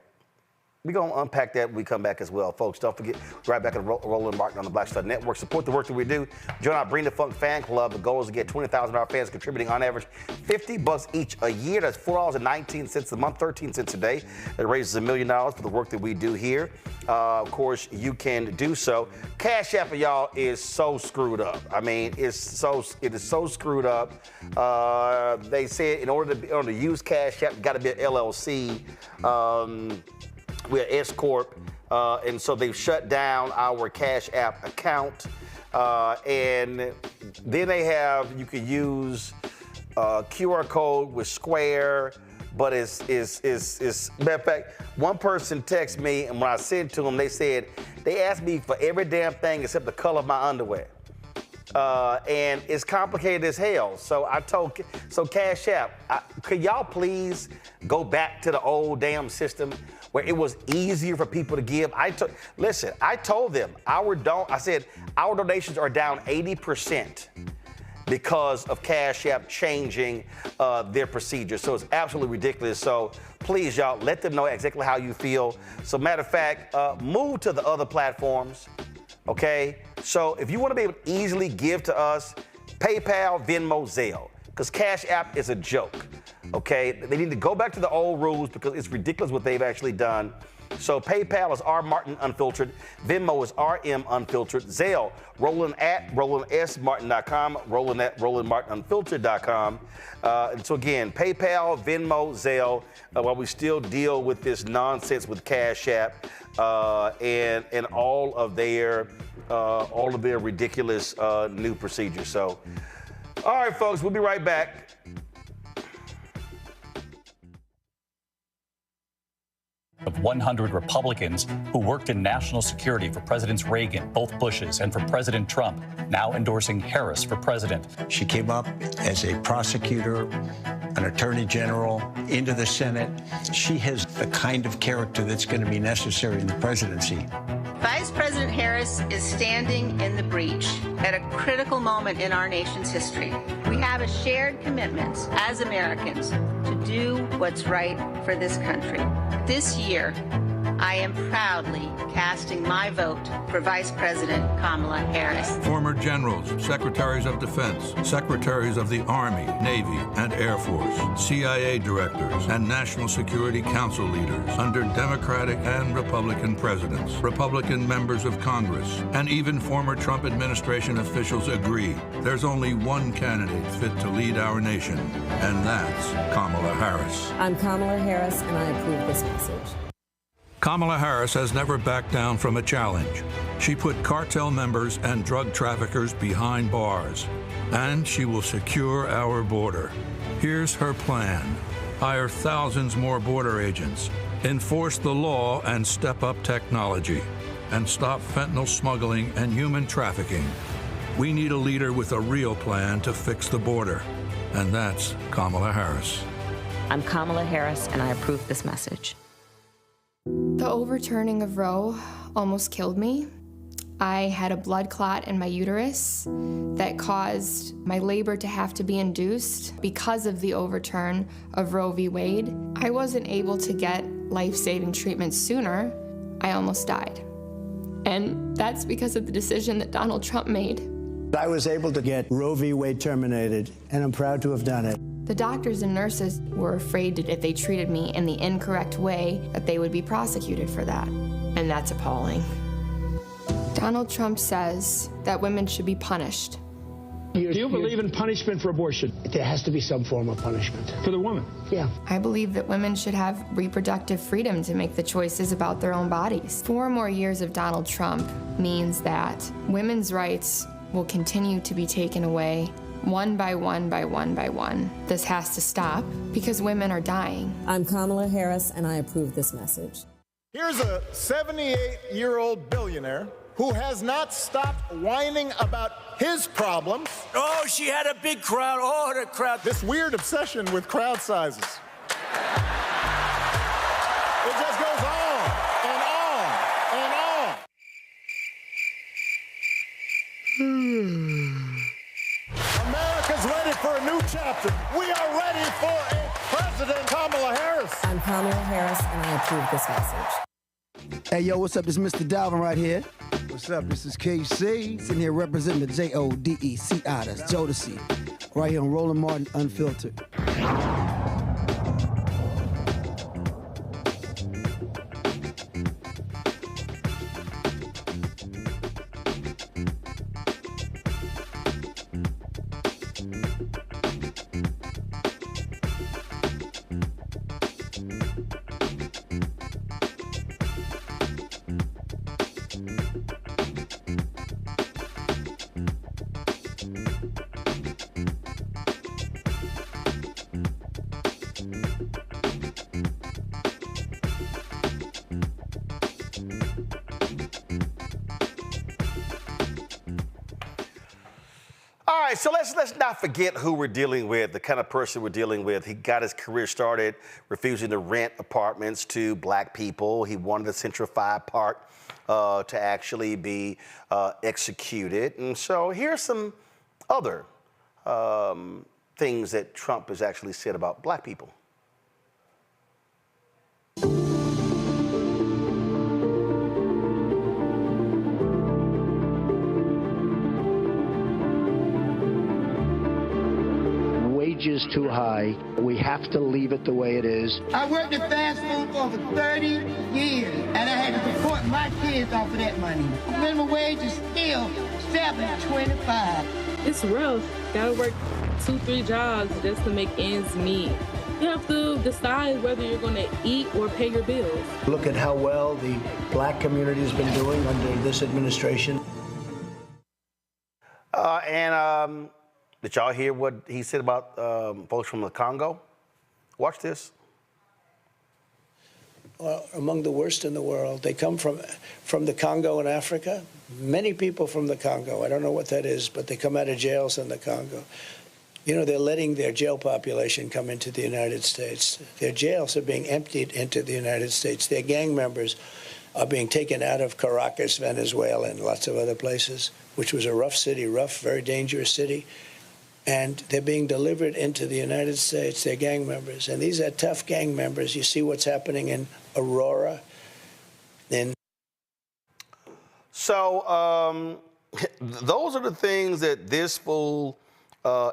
We're going to unpack that when we come back as well, folks. Don't forget, right back at Roland Martin on the Black Star Network. Support the work that we do. Join our Bring the Funk fan club. The goal is to get 20,000 of our fans contributing on average $50 each a year. That's $4.19 a month, 13 cents a day. It raises $1 million for the work that we do here. Of course, you can do so. Cash App, y'all, is so screwed up. I mean, it is so screwed up. They said in order to use Cash App, you got to be an LLC. We're S Corp, and so they've shut down our Cash App account. And then they have, you can use QR code with Square, but it's matter of fact, one person texted me, and when I sent to them, they asked me for every damn thing except the color of my underwear. And it's complicated as hell. So Cash App, could y'all please go back to the old damn system where it was easier for people to give? I told them, I said, our donations are down 80% because of Cash App changing their procedures. So it's absolutely ridiculous. So please, y'all, let them know exactly how you feel. So matter of fact, move to the other platforms. Okay, so if you want to be able to easily give to us, PayPal, Venmo, Zelle, because Cash App is a joke. Okay, they need to go back to the old rules because it's ridiculous what they've actually done. So PayPal is R Martin Unfiltered, Venmo is RM Unfiltered, Zelle, Roland at RolandSMartin.com, Roland at RolandMartinUnfiltered.com. And so again, PayPal, Venmo, Zelle, while we still deal with this nonsense with Cash App and all of their ridiculous new procedures. So, all right, folks, we'll be right back. Of 100 Republicans who worked in national security for Presidents Reagan, both Bushes, and for President Trump, now endorsing Harris for president. She came up as a prosecutor, an attorney general, into the Senate. She has the kind of character that's going to be necessary in the presidency. Vice President Harris is standing in the breach at a critical moment in our nation's history. We have a shared commitment as Americans to do what's right for this country. This year, I am proudly casting my vote for Vice President Kamala Harris. Former generals, secretaries of defense, secretaries of the Army, Navy, and Air Force, CIA directors, and National Security Council leaders under Democratic and Republican presidents, Republican members of Congress, and even former Trump administration officials agree there's only one candidate fit to lead our nation, and that's Kamala Harris. I'm Kamala Harris, and I approve this message. Kamala Harris has never backed down from a challenge. She put cartel members and drug traffickers behind bars, and she will secure our border. Here's her plan: hire thousands more border agents, enforce the law and step up technology, and stop fentanyl smuggling and human trafficking. We need a leader with a real plan to fix the border, and that's Kamala Harris. I'm Kamala Harris, and I approve this message. The overturning of Roe almost killed me. I had a blood clot in my uterus that caused my labor to have to be induced because of the overturn of Roe v. Wade. I wasn't able to get life-saving treatment sooner. I almost died. And that's because of the decision that Donald Trump made. I was able to get Roe v. Wade terminated, and I'm proud to have done it. The doctors and nurses were afraid that if they treated me in the incorrect way, that they would be prosecuted for that. And that's appalling. Donald Trump says that women should be punished. Do you believe in punishment for abortion? There has to be some form of punishment. For the woman? Yeah. I believe that women should have reproductive freedom to make the choices about their own bodies. 4 more years of Donald Trump means that women's rights will continue to be taken away one by one by one by one. This has to stop because women are dying. I'm Kamala Harris, and I approve this message. Here's a 78-year-old billionaire who has not stopped whining about his problems. Oh, she had a big crowd. Oh, the crowd. This weird obsession with crowd sizes. It just goes on and on and on. America's America's ready for a new chapter. We are ready for a President Kamala Harris. I'm Kamala Harris, and I approve this message. Hey, yo, what's up? This is Mr. Dalvin right here. What's up? This is KC. Sitting here representing the JODECI. That's Jodeci. Right here on Roland Martin Unfiltered. All right, so let's not forget who we're dealing with, the kind of person we're dealing with. He got his career started refusing to rent apartments to black people. He wanted the Central 5 Park to actually be executed. And so here's some other things that Trump has actually said about black people. Is too high. We have to leave it the way it is. I worked at fast food for over 30 years, and I had to support my kids off of that money. Minimum wage is still $7.25. It's rough. Gotta work 2-3 jobs just to make ends meet. You have to decide whether you're going to eat or pay your bills. Look at how well the black community has been doing under this administration. Did y'all hear what he said about folks from the Congo? Watch this. Well, among the worst in the world. They come from the Congo in Africa. Many people from the Congo. I don't know what that is, but they come out of jails in the Congo. You know, they're letting their jail population come into the United States. Their jails are being emptied into the United States. Their gang members are being taken out of Caracas, Venezuela, and lots of other places, which was a rough city, very dangerous city. And they're being delivered into the United States. They're gang members. And these are tough gang members. You see what's happening in Aurora. So those are the things that this fool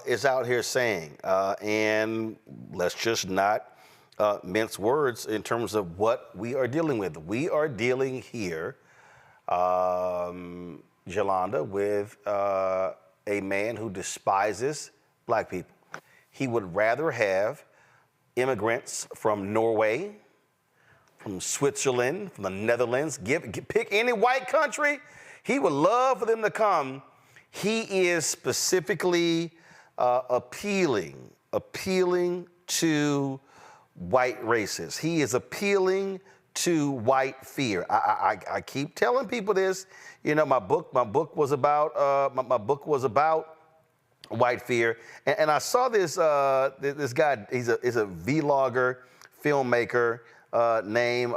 is out here saying. And let's just not mince words in terms of what we are dealing with. We are dealing here, Yolanda, with a man who despises black people. He would rather have immigrants from Norway, from Switzerland, from the Netherlands, pick any white country. He would love for them to come. He is specifically appealing to white racists. He is appealing to white fear. I keep telling people this. You know, my book was about white fear, and I saw this guy. He's a vlogger, filmmaker named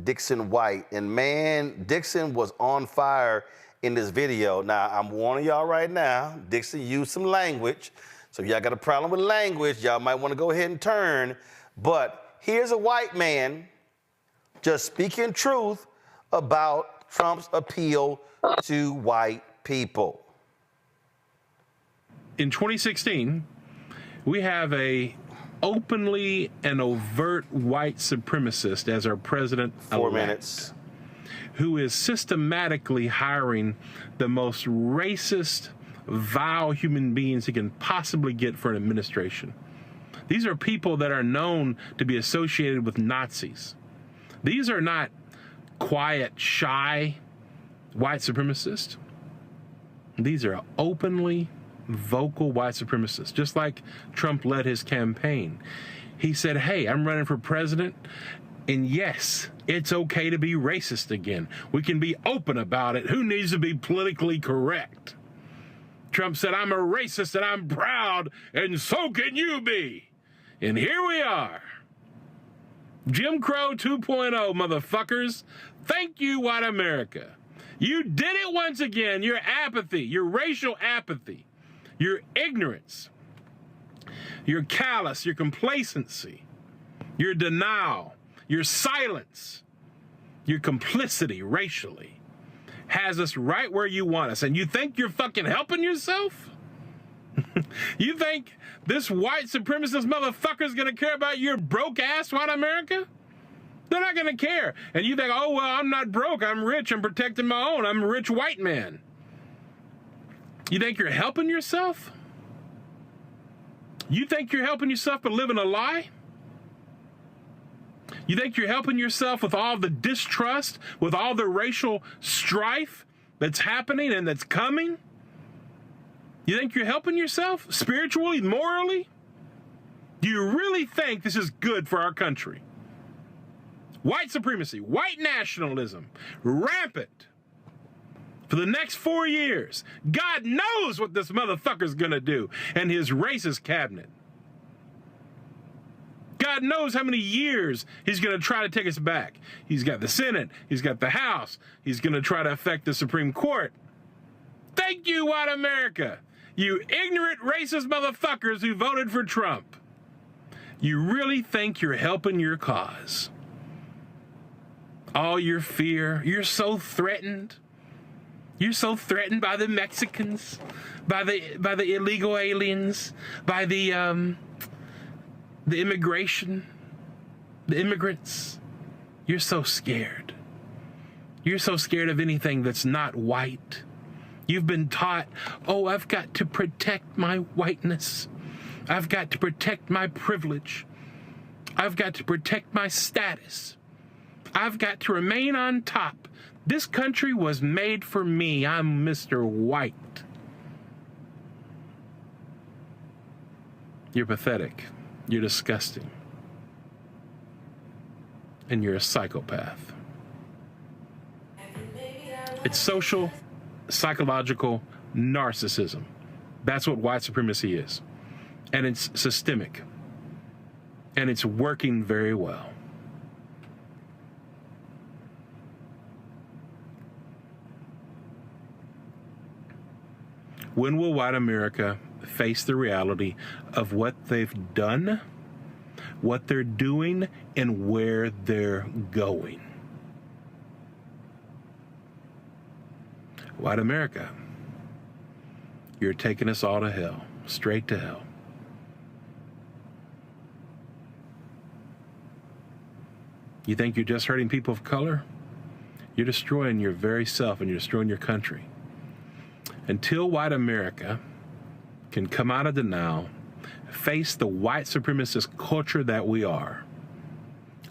Dixon White, and man, Dixon was on fire in this video. Now I'm warning y'all right now. Dixon used some language, so if y'all got a problem with language, y'all might want to go ahead and turn. But here's a white man just speaking truth about Trump's appeal to white people. In 2016, we have a openly and overt white supremacist as our president-elect. 4 minutes. Who is systematically hiring the most racist, vile human beings he can possibly get for an administration. These are people that are known to be associated with Nazis. These are not quiet, shy white supremacists. These are openly vocal white supremacists, just like Trump led his campaign. He said, hey, I'm running for president, and yes, it's okay to be racist again. We can be open about it. Who needs to be politically correct? Trump said, I'm a racist and I'm proud, and so can you be. And here we are. Jim Crow 2.0, motherfuckers. Thank you, white America. You did it once again. Your apathy, your racial apathy. your ignorance, your callous, your complacency, your denial, your silence, your complicity racially has us right where you want us. And you think you're fucking helping yourself? You think this white supremacist motherfucker is going to care about your broke ass white America? They're not going to care. And you think, oh, well, I'm not broke. I'm rich. I'm protecting my own. I'm a rich white man. You think you're helping yourself? You think you're helping yourself but living a lie? You think you're helping yourself with all the distrust, with all the racial strife that's happening and that's coming? You think you're helping yourself spiritually, morally? Do you really think this is good for our country? White supremacy, white nationalism, rampant for the next 4 years. God knows what this motherfucker's gonna do and his racist cabinet. God knows how many years he's going to try to take us back. He's got the Senate. He's got the House. He's going to try to affect the Supreme Court. Thank you, white America. You ignorant, racist motherfuckers who voted for Trump. You really think you're helping your cause. All your fear. You're so threatened. You're so threatened by the Mexicans, by the illegal aliens, by the immigration, the immigrants. You're so scared. You're so scared of anything that's not white. You've been taught, oh, I've got to protect my whiteness. I've got to protect my privilege. I've got to protect my status. I've got to remain on top. This country was made for me. I'm Mr. White. You're pathetic. You're disgusting. And you're a psychopath. It's social, psychological narcissism. That's what white supremacy is. And it's systemic. And it's working very well. When will white America face the reality of what they've done, what they're doing, and where they're going? White America, you're taking us all to hell, straight to hell. You think you're just hurting people of color? You're destroying your very self and you're destroying your country. Until white America can come out of denial, face the white supremacist culture that we are,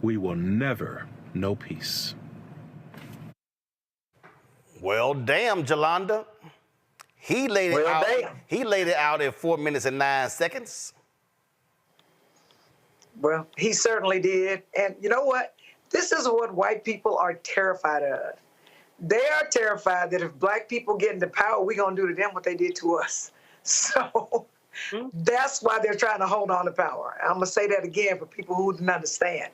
we will never know peace. Well, damn, Jolanda. He laid it out. Damn. He laid it out in 4 minutes and 9 seconds. Well, he certainly did. And you know what? This is what white people are terrified of. They are terrified that if black people get into power, we're going to do to them what they did to us. So that's why they're trying to hold on to power. I'm going to say that again for people who didn't understand.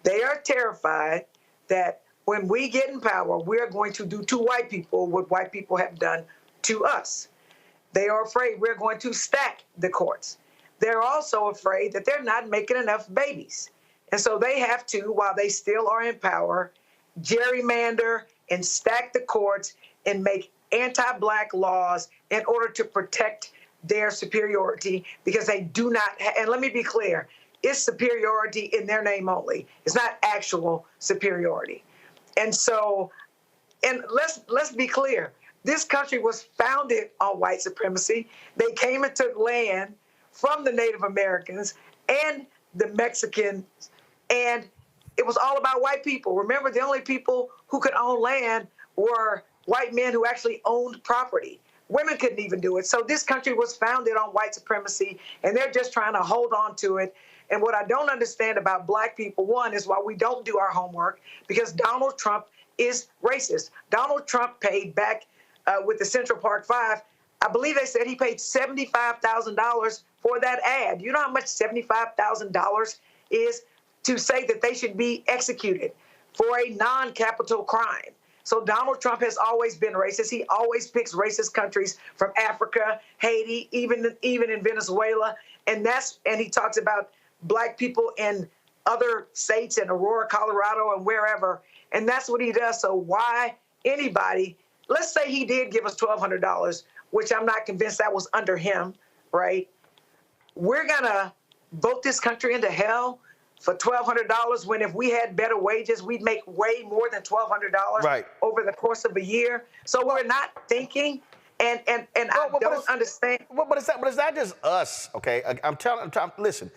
They are terrified that when we get in power, we're going to do to white people what white people have done to us. They are afraid we're going to stack the courts. They're also afraid that they're not making enough babies. And so they have to, while they still are in power, gerrymander and stack the courts and make anti-black laws in order to protect their superiority, because they do not, and let me be clear, it's superiority in their name only. It's not actual superiority. And so, and let's be clear, this country was founded on white supremacy. They came and took land from the Native Americans and the Mexicans, and it was all about white people. Remember, the only people who could own land were white men who actually owned property. Women couldn't even do it. So this country was founded on white supremacy, and they're just trying to hold on to it. And what I don't understand about black people, one, is why we don't do our homework, because Donald Trump is racist. Donald Trump paid back with the Central Park Five. I believe they said he paid $75,000 for that ad. You know how much $75,000 is to say that they should be executed for a non-capital crime? So Donald Trump has always been racist. He always picks racist countries from Africa, Haiti, even in Venezuela. And he talks about black people in other states in Aurora, Colorado, and wherever. And that's what he does. So why anybody, let's say he did give us $1,200, which I'm not convinced that was under him, right? We're going to vote this country into hell for $1,200 when if we had better wages, we'd make way more than $1,200 over the course of a year. So we're not thinking, and I don't understand. But it's not just us, okay? Listen,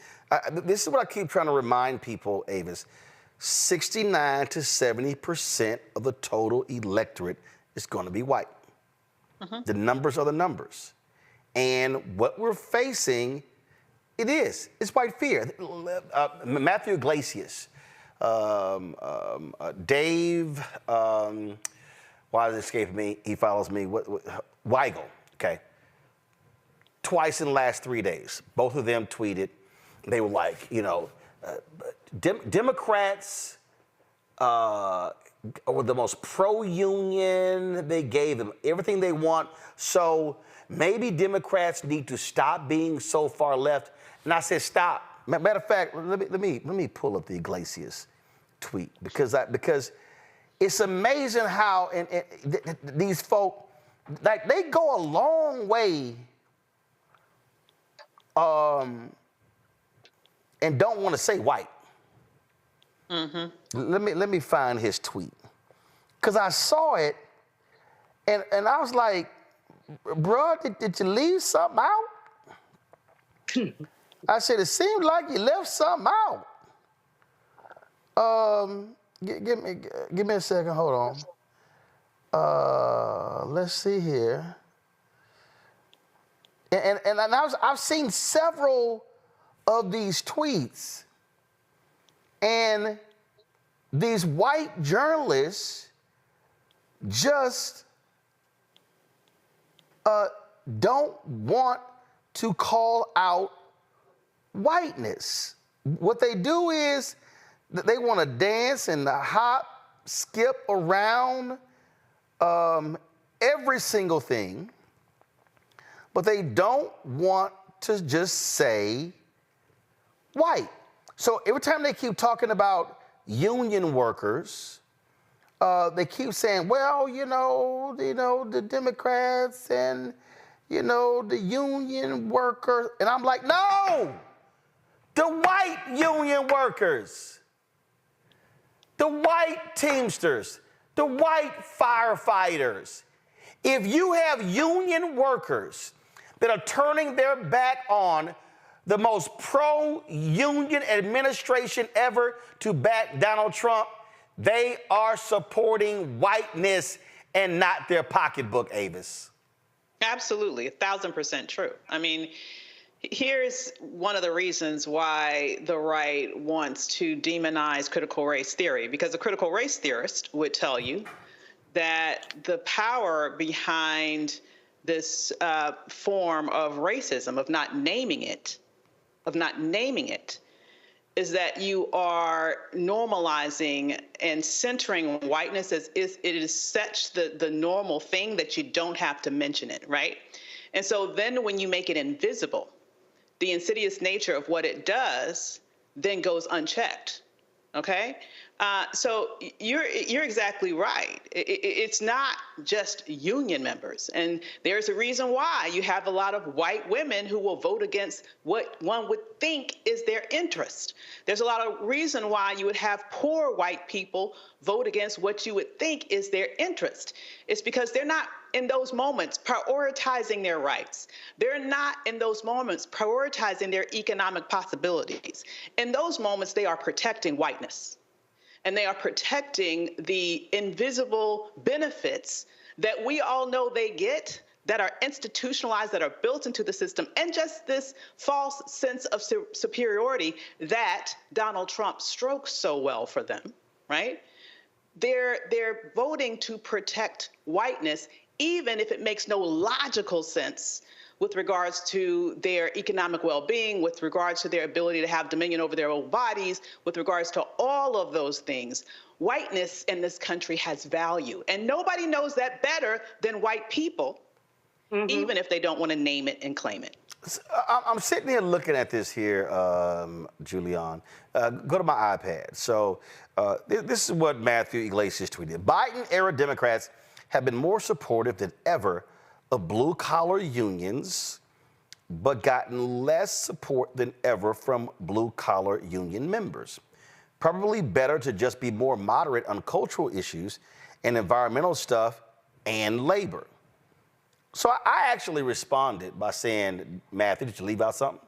this is what I keep trying to remind people, Avis. 69 to 70% of the total electorate is going to be white. The numbers are the numbers. And what we're facing, it's white fear. Matthew Iglesias, Dave, why does it escape me? He follows me. Weigel, okay? Twice in the last 3 days, both of them tweeted. They were like, Democrats were the most pro-union. They gave them everything they want. So maybe Democrats need to stop being so far left. And I said, stop. Matter of fact, let me pull up the Iglesias tweet because it's amazing how these folk, like, they go a long way and don't want to say white. Let me find his tweet. Because I saw it, and I was like, bro, did you leave something out? I said, it seemed like you left something out. Give me a second, hold on. Let's see here. And I've seen several of these tweets, and these white journalists just don't want to call out whiteness. What they do is that they want to dance and hop, skip around every single thing, but they don't want to just say white. So every time they keep talking about union workers, they keep saying, well, the Democrats and, the union workers. And I'm like, no, the white union workers, the white Teamsters, the white firefighters. If you have union workers that are turning their back on the most pro-union administration ever to back Donald Trump, they are supporting whiteness and not their pocketbook, Avis. Absolutely, 1,000% true. I mean, here's one of the reasons why the right wants to demonize critical race theory, because a critical race theorist would tell you that the power behind this form of racism, of not naming it, is that you are normalizing and centering whiteness as it is such the normal thing that you don't have to mention it, right? And so then when you make it invisible, the insidious nature of what it does then goes unchecked, okay? So you're exactly right. It's not just union members. And there's a reason why you have a lot of white women who will vote against what one would think is their interest. There's a lot of reason why you would have poor white people vote against what you would think is their interest. It's because they're not in those moments prioritizing their rights. They're not in those moments prioritizing their economic possibilities. In those moments, they are protecting whiteness. And they are protecting the invisible benefits that we all know they get, that are institutionalized, that are built into the system, and just this false sense of superiority that Donald Trump strokes so well for them, right? They're voting to protect whiteness, even if it makes no logical sense with regards to their economic well-being, with regards to their ability to have dominion over their own bodies, with regards to all of those things. Whiteness in this country has value, and nobody knows that better than white people, even if they don't want to name it and claim it. I'm sitting here looking at this here, Julian. Go to my iPad. So this is what Matthew Iglesias tweeted. Biden-era Democrats have been more supportive than ever of blue-collar unions, but gotten less support than ever from blue-collar union members. Probably better to just be more moderate on cultural issues and environmental stuff and labor. So I actually responded by saying, Matthew, did you leave out something?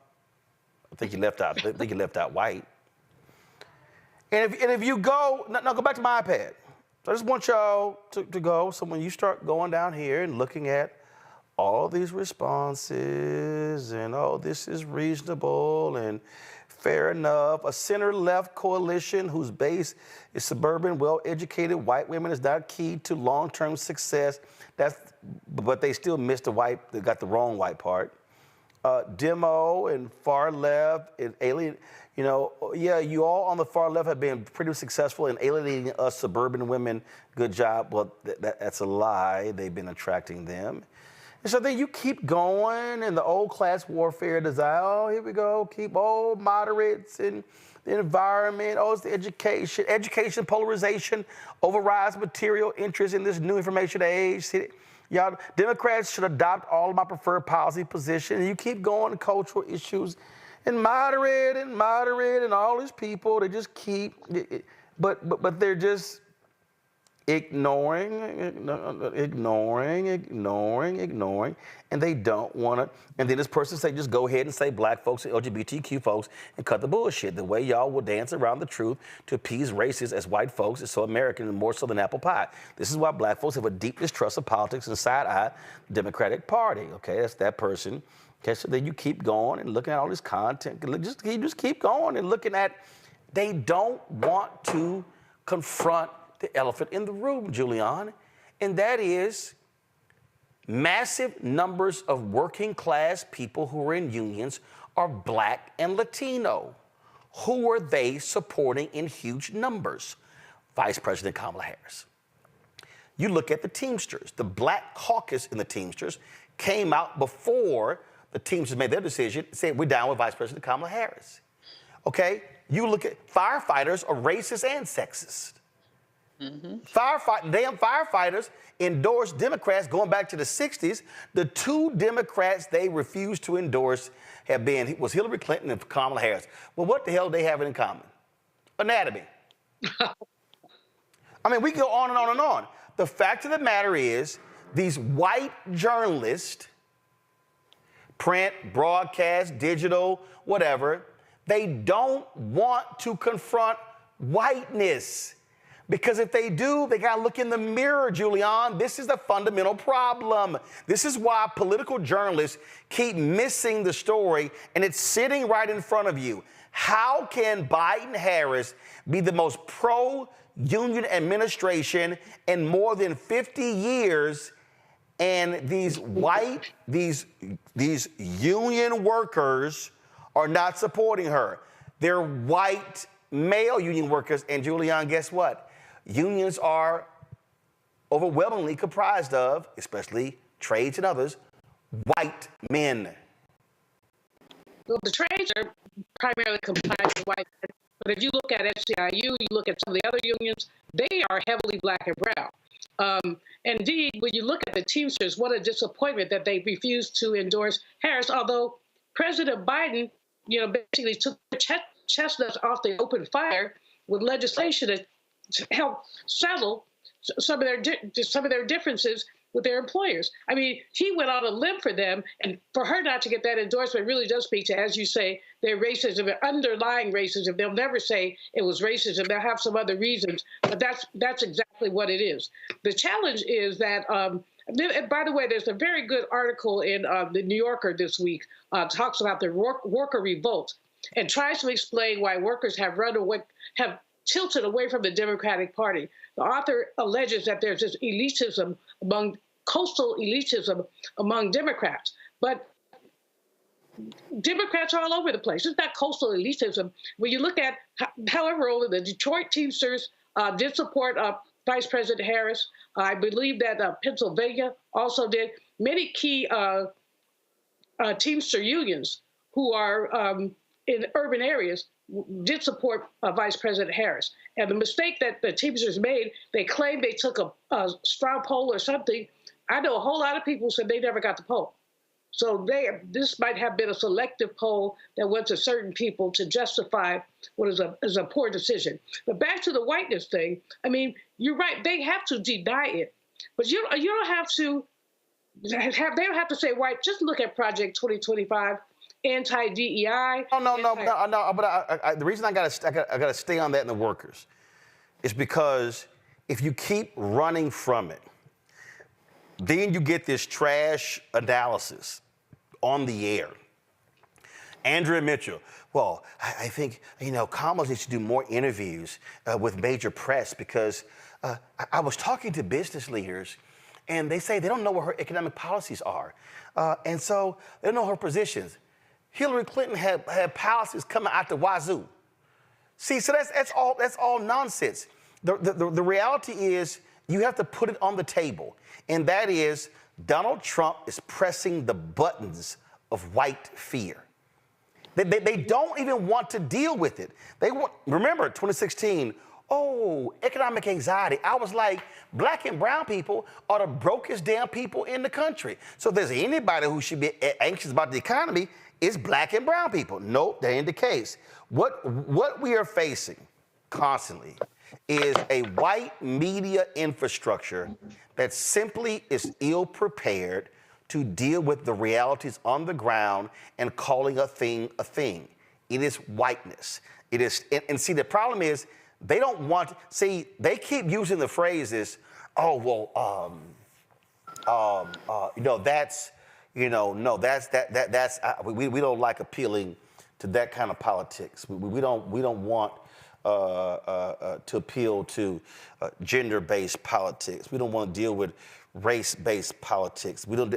I think you left out white. And if you go, now go back to my iPad. So I just want y'all to go. So when you start going down here and looking at all these responses and, oh, this is reasonable and fair enough, a center-left coalition whose base is suburban, well-educated white women is not key to long-term success. But they still missed they got the wrong white part. Demo and far left and alien, you all on the far left have been pretty successful in alienating us suburban women. Good job. Well, that's a lie. They've been attracting them. And so then you keep going and the old class warfare design, oh, here we go, keep old moderates and the environment, oh, it's the education polarization overrides material interest in this new information age. See, y'all, Democrats should adopt all of my preferred policy positions. And you keep going, cultural issues, and moderate, and all these people, they just keep, but they're just ignoring, and they don't want to. And then this person say, just go ahead and say black folks and LGBTQ folks and cut the bullshit. The way y'all will dance around the truth to appease racists as white folks is so American and more so than apple pie. This is why black folks have a deep distrust of politics and side-eye the Democratic Party. Okay, that's that person. Okay, so then you keep going and looking at all this content. Just keep going and looking at, they don't want to confront the elephant in the room, Julian, and that is massive numbers of working class people who are in unions are black and Latino. Who are they supporting in huge numbers? Vice President Kamala Harris. You look at the Teamsters. The Black caucus in the Teamsters came out before the Teamsters made their decision, said we're down with Vice President Kamala Harris. Okay? You look at firefighters are racist and sexist. Firefighters endorsed Democrats going back to the 60s. The two Democrats they refused to endorse was Hillary Clinton and Kamala Harris. Well, what the hell do they have in common? Anatomy. I mean, we go on and on and on. The fact of the matter is, these white journalists, print, broadcast, digital, whatever, they don't want to confront whiteness. Because if they do, they got to look in the mirror, Julian. This is the fundamental problem. This is why political journalists keep missing the story, and it's sitting right in front of you. How can Biden-Harris be the most pro-union administration in more than 50 years, and these union workers are not supporting her? They're white male union workers, and Julian, guess what? Unions are overwhelmingly comprised of, especially trades and others, white men. Well, the trades are primarily comprised of white men, but if you look at SEIU, you look at some of the other unions, they are heavily black and brown. Indeed, when you look at the Teamsters, what a disappointment that they refused to endorse Harris, although President Biden, basically took the chestnuts off the open fire with legislation to help settle some of their differences with their employers. I mean, he went on a limb for them, and for her not to get that endorsement really does speak to, as you say, their racism, their underlying racism. They'll never say it was racism. They'll have some other reasons, but that's exactly what it is. The challenge is that, and by the way, there's a very good article in the New Yorker this week, talks about the worker revolt and tries to explain why workers have tilted away from the Democratic Party. The author alleges that there's this coastal elitism among Democrats. But Democrats are all over the place. It's not coastal elitism. When you look at, however, Roland, the Detroit Teamsters did support Vice President Harris. I believe that Pennsylvania also did. Many key Teamster unions who are in urban areas did support Vice President Harris. And the mistake that the Teamsters made, they claimed they took a straw poll or something. I know a whole lot of people said they never got the poll. So this might have been a selective poll that went to certain people to justify what is a poor decision. But back to the whiteness thing, I mean, you're right, they have to deny it. But you don't have to they don't have to say white. Just look at Project 2025. Anti-DEI. No. But the reason I gotta stay on that in the workers is because if you keep running from it, then you get this trash analysis on the air. Andrea Mitchell. Well, I think Kamala needs to do more interviews with major press because I was talking to business leaders, and they say they don't know what her economic policies are, and so they don't know her positions. Hillary Clinton had policies coming out the wazoo. See, so that's all nonsense. The reality is you have to put it on the table, and that is Donald Trump is pressing the buttons of white fear. They don't even want to deal with it. Remember 2016, economic anxiety. I was like, black and brown people are the brokest damn people in the country. So if there's anybody who should be anxious about the economy, it's black and brown people. Nope, that ain't the case. What we are facing constantly is a white media infrastructure that simply is ill-prepared to deal with the realities on the ground and calling a thing a thing. It is whiteness. It is, and see, the problem is they don't want, they keep using the phrases, that's, we don't like appealing to that kind of politics. We don't want to appeal to gender-based politics. We don't want to deal with race-based politics. We don't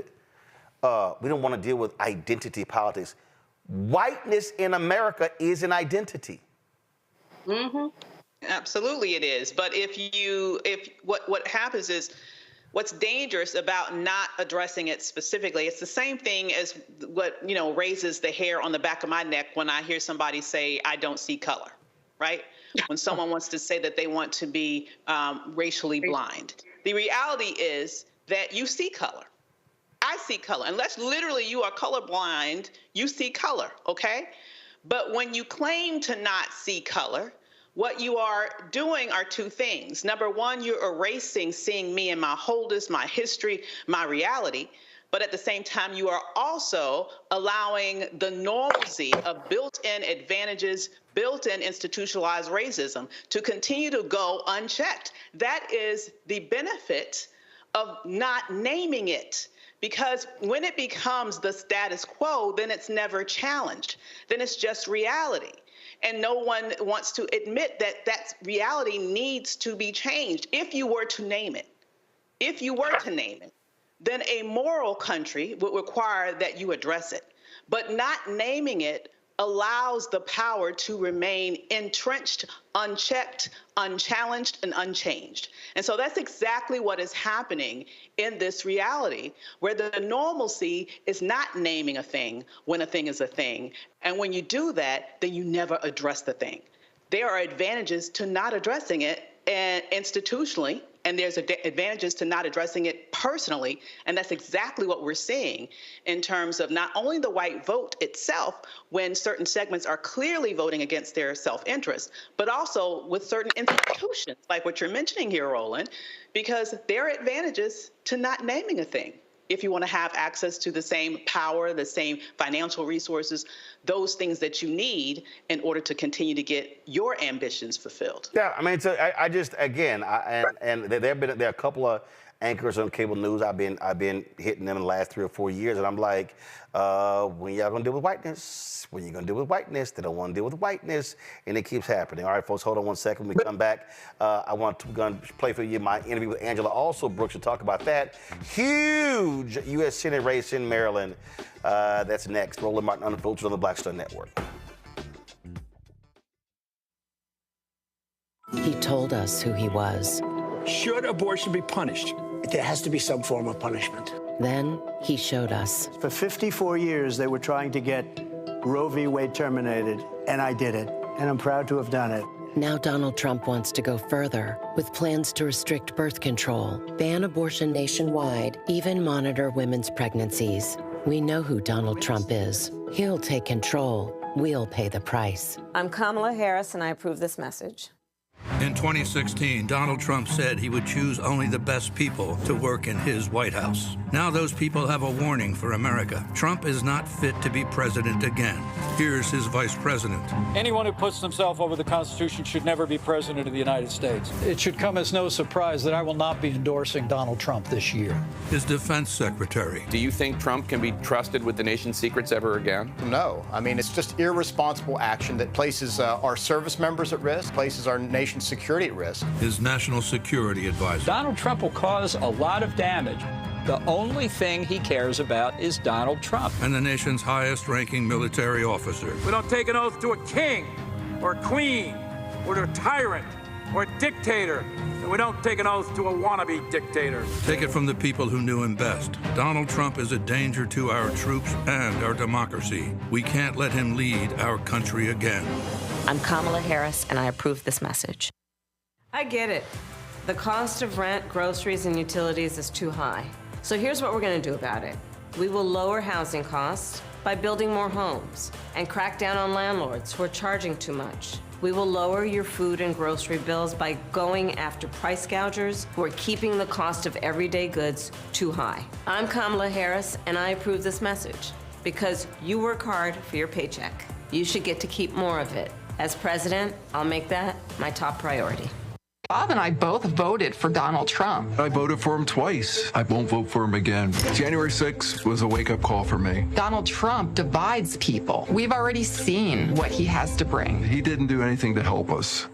want to deal with identity politics. Whiteness in America is an identity. Mm-hmm. Absolutely, it is. But what happens is, what's dangerous about not addressing it specifically, it's the same thing as what, raises the hair on the back of my neck when I hear somebody say, I don't see color, right? When someone wants to say that they want to be racially blind. The reality is that you see color. I see color. Unless literally you are colorblind, you see color, okay? But when you claim to not see color, what you are doing are two things. Number one, you're erasing seeing me and my wholeness, my history, my reality. But at the same time, you are also allowing the normalcy of built-in advantages, built-in institutionalized racism to continue to go unchecked. That is the benefit of not naming it. Because when it becomes the status quo, then it's never challenged. Then it's just reality. And no one wants to admit that that reality needs to be changed. If you were to name it, then a moral country would require that you address it. But not naming it allows the power to remain entrenched, unchecked, unchallenged, and unchanged. And so that's exactly what is happening in this reality, where the normalcy is not naming a thing when a thing is a thing. And when you do that, then you never address the thing. There are advantages to not addressing it and institutionally, and there's advantages to not addressing it personally. And that's exactly what we're seeing in terms of not only the white vote itself, when certain segments are clearly voting against their self-interest, but also with certain institutions, like what you're mentioning here, Roland, because there are advantages to not naming a thing. If you want to have access to the same power, the same financial resources, those things that you need in order to continue to get your ambitions fulfilled. Yeah, I mean, so there are a couple of anchors on cable news. I've been hitting them in the last 3 or 4 years, and I'm like, when y'all gonna deal with whiteness? When you gonna deal with whiteness? They don't want to deal with whiteness, and it keeps happening. All right, folks, hold on one second. When we come back, I'm gonna play for you my interview with Angela Alsobrooks to talk about that huge U.S. Senate race in Maryland. That's next. Roland Martin Unfiltered on the Black Star Network. He told us who he was. Should abortion be punished? There has to be some form of punishment. Then he showed us. For 54 years, they were trying to get Roe v. Wade terminated, and I did it, and I'm proud to have done it. Now Donald Trump wants to go further with plans to restrict birth control, ban abortion nationwide, even monitor women's pregnancies. We know who Donald Trump is. He'll take control. We'll pay the price. I'm Kamala Harris, and I approve this message. In 2016, Donald Trump said he would choose only the best people to work in his White House. Now those people have a warning for America. Trump is not fit to be president again. Here's his vice president. Anyone who puts themselves over the Constitution should never be president of the United States. It should come as no surprise that I will not be endorsing Donald Trump this year. His defense secretary. Do you think Trump can be trusted with the nation's secrets ever again? No. I mean, it's just irresponsible action that places our service members at risk, places our nation's security at risk. His national security advisor. Donald Trump will cause a lot of damage. The only thing he cares about is Donald Trump. And the nation's highest-ranking military officer. We don't take an oath to a king or a queen or to a tyrant or a dictator. And we don't take an oath to a wannabe dictator. Take it from the people who knew him best. Donald Trump is a danger to our troops and our democracy. We can't let him lead our country again. I'm Kamala Harris, and I approve this message. I get it. The cost of rent, groceries, and utilities is too high. So here's what we're going to do about it. We will lower housing costs by building more homes and crack down on landlords who are charging too much. We will lower your food and grocery bills by going after price gougers who are keeping the cost of everyday goods too high. I'm Kamala Harris, and I approve this message because you work hard for your paycheck. You should get to keep more of it. As president, I'll make that my top priority. Bob and I both voted for Donald Trump. I voted for him twice. I won't vote for him again. January 6th was a wake-up call for me. Donald Trump divides people. We've already seen what he has to bring. He didn't do anything to help us.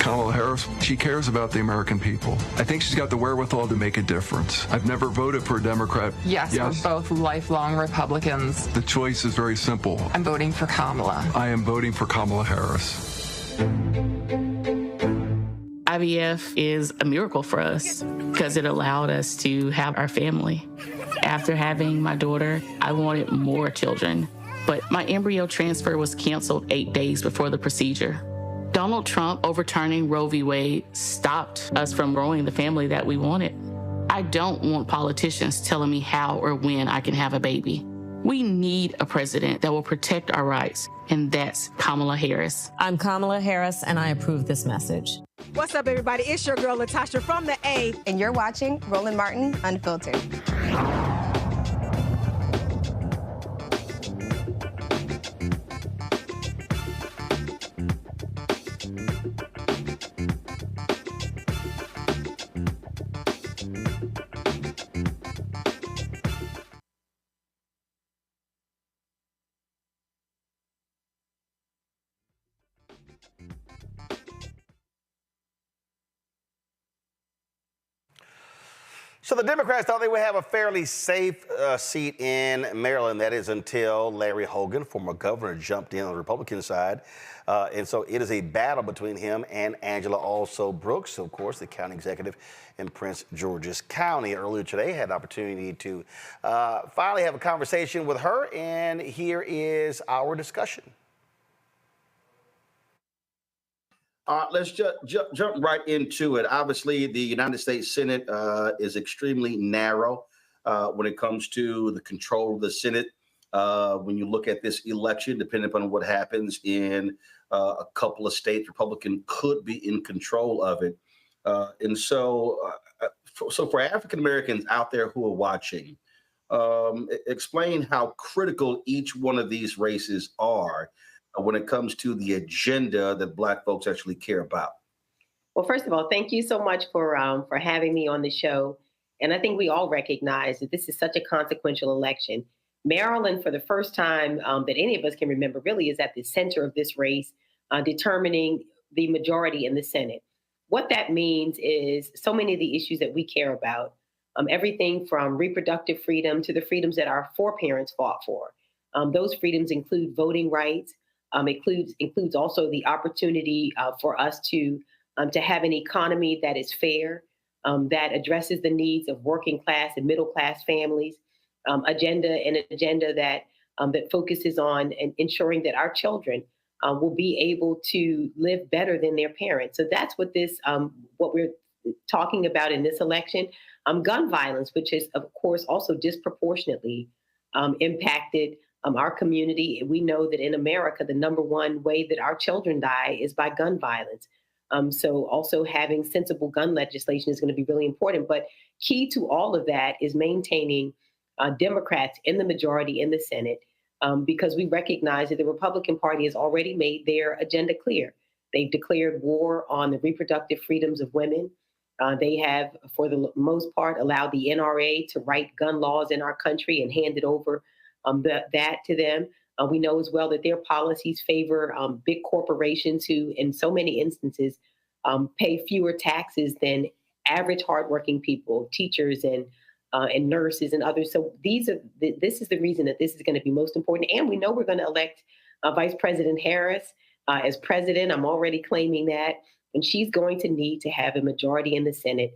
Kamala Harris, she cares about the American people. I think she's got the wherewithal to make a difference. I've never voted for a Democrat. Yes, we're both lifelong Republicans. The choice is very simple. I'm voting for Kamala. I am voting for Kamala Harris. IVF is a miracle for us because it allowed us to have our family. After having my daughter, I wanted more children, but my embryo transfer was canceled 8 days before the procedure. Donald Trump overturning Roe v. Wade stopped us from growing the family that we wanted. I don't want politicians telling me how or when I can have a baby. We need a president that will protect our rights, and that's Kamala Harris. I'm Kamala Harris, and I approve this message. What's up, everybody? It's your girl, Latasha from the A. And you're watching Roland Martin Unfiltered. So the Democrats thought they would have a fairly safe seat in Maryland. That is until Larry Hogan, former governor, jumped in on the Republican side. And so it is a battle between him and Angela Alsobrooks, of course, the county executive in Prince George's County. Earlier today, I had the opportunity to finally have a conversation with her, and here is our discussion. Let's jump right into it. Obviously, the United States Senate is extremely narrow when it comes to the control of the Senate. When you look at this election, depending upon what happens in a couple of states, Republican could be in control of it. And so for African Americans out there who are watching, explain how critical each one of these races are when it comes to the agenda that Black folks actually care about. Well, first of all, thank you so much for having me on the show. And I think we all recognize that this is such a consequential election. Maryland, for the first time that any of us can remember, really is at the center of this race, determining the majority in the Senate. What that means is so many of the issues that we care about, everything from reproductive freedom to the freedoms that our foreparents fought for. Those freedoms include voting rights, includes also the opportunity for us to have an economy that is fair, that addresses the needs of working class and middle class families, an agenda that focuses on ensuring that our children will be able to live better than their parents. So that's what what we're talking about in this election. Gun violence, which is of course also disproportionately impacted our community. We know that in America, the number one way that our children die is by gun violence. So also having sensible gun legislation is going to be really important. But key to all of that is maintaining Democrats in the majority in the Senate, because we recognize that the Republican Party has already made their agenda clear. They've declared war on the reproductive freedoms of women. They have, for the most part, allowed the NRA to write gun laws in our country and handed over that to them. We know as well that their policies favor big corporations who, in so many instances, pay fewer taxes than average hardworking people, teachers and nurses and others. So this is the reason that this is going to be most important. And we know we're going to elect Vice President Harris as president. I'm already claiming that. And she's going to need to have a majority in the Senate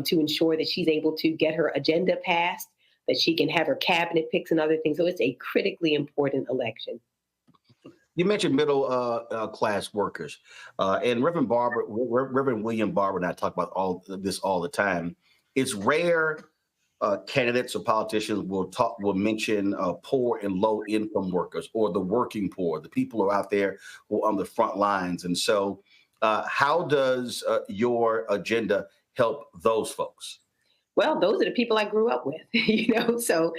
to ensure that she's able to get her agenda passed, that she can have her cabinet picks and other things. So it's a critically important election. You mentioned middle class workers, and Reverend William Barber and I talk about all this all the time. It's rare candidates or politicians will mention poor and low income workers or the working poor, the people who are out there who are on the front lines. And so how does your agenda help those folks? Well, those are the people I grew up with, So,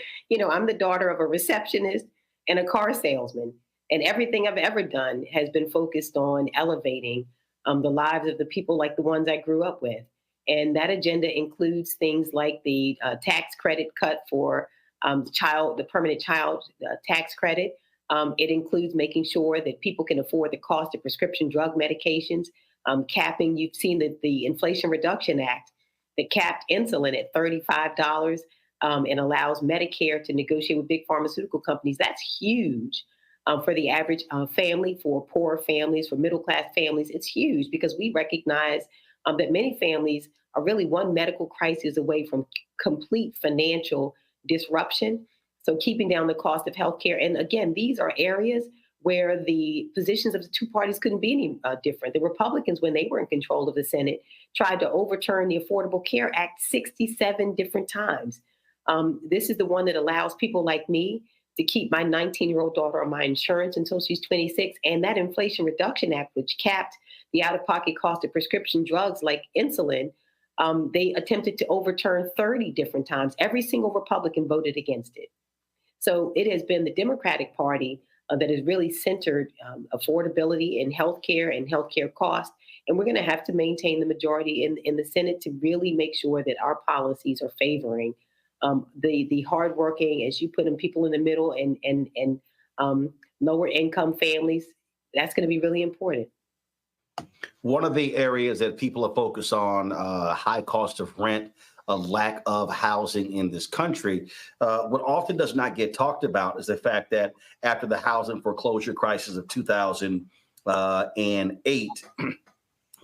I'm the daughter of a receptionist and a car salesman. And everything I've ever done has been focused on elevating the lives of the people like the ones I grew up with. And that agenda includes things like the tax credit cut for the permanent child tax credit. It includes making sure that people can afford the cost of prescription drug medications, capping. You've seen the Inflation Reduction Act that capped insulin at $35 and allows Medicare to negotiate with big pharmaceutical companies. That's huge for the average family, for poor families, for middle-class families. It's huge because we recognize that many families are really one medical crisis away from complete financial disruption. So keeping down the cost of healthcare. And again, these are areas where the positions of the two parties couldn't be any different. The Republicans, when they were in control of the Senate, tried to overturn the Affordable Care Act 67 different times. This is the one that allows people like me to keep my 19-year-old daughter on my insurance until she's 26. And that Inflation Reduction Act, which capped the out-of-pocket cost of prescription drugs like insulin, they attempted to overturn 30 different times. Every single Republican voted against it. So it has been the Democratic Party that has really centered affordability in healthcare and healthcare costs. And we're going to have to maintain the majority in the Senate to really make sure that our policies are favoring the hardworking, as you put them, people in the middle and lower income families. That's going to be really important. One of the areas that people are focused on, high cost of rent, a lack of housing in this country. What often does not get talked about is the fact that after the housing foreclosure crisis of 2008,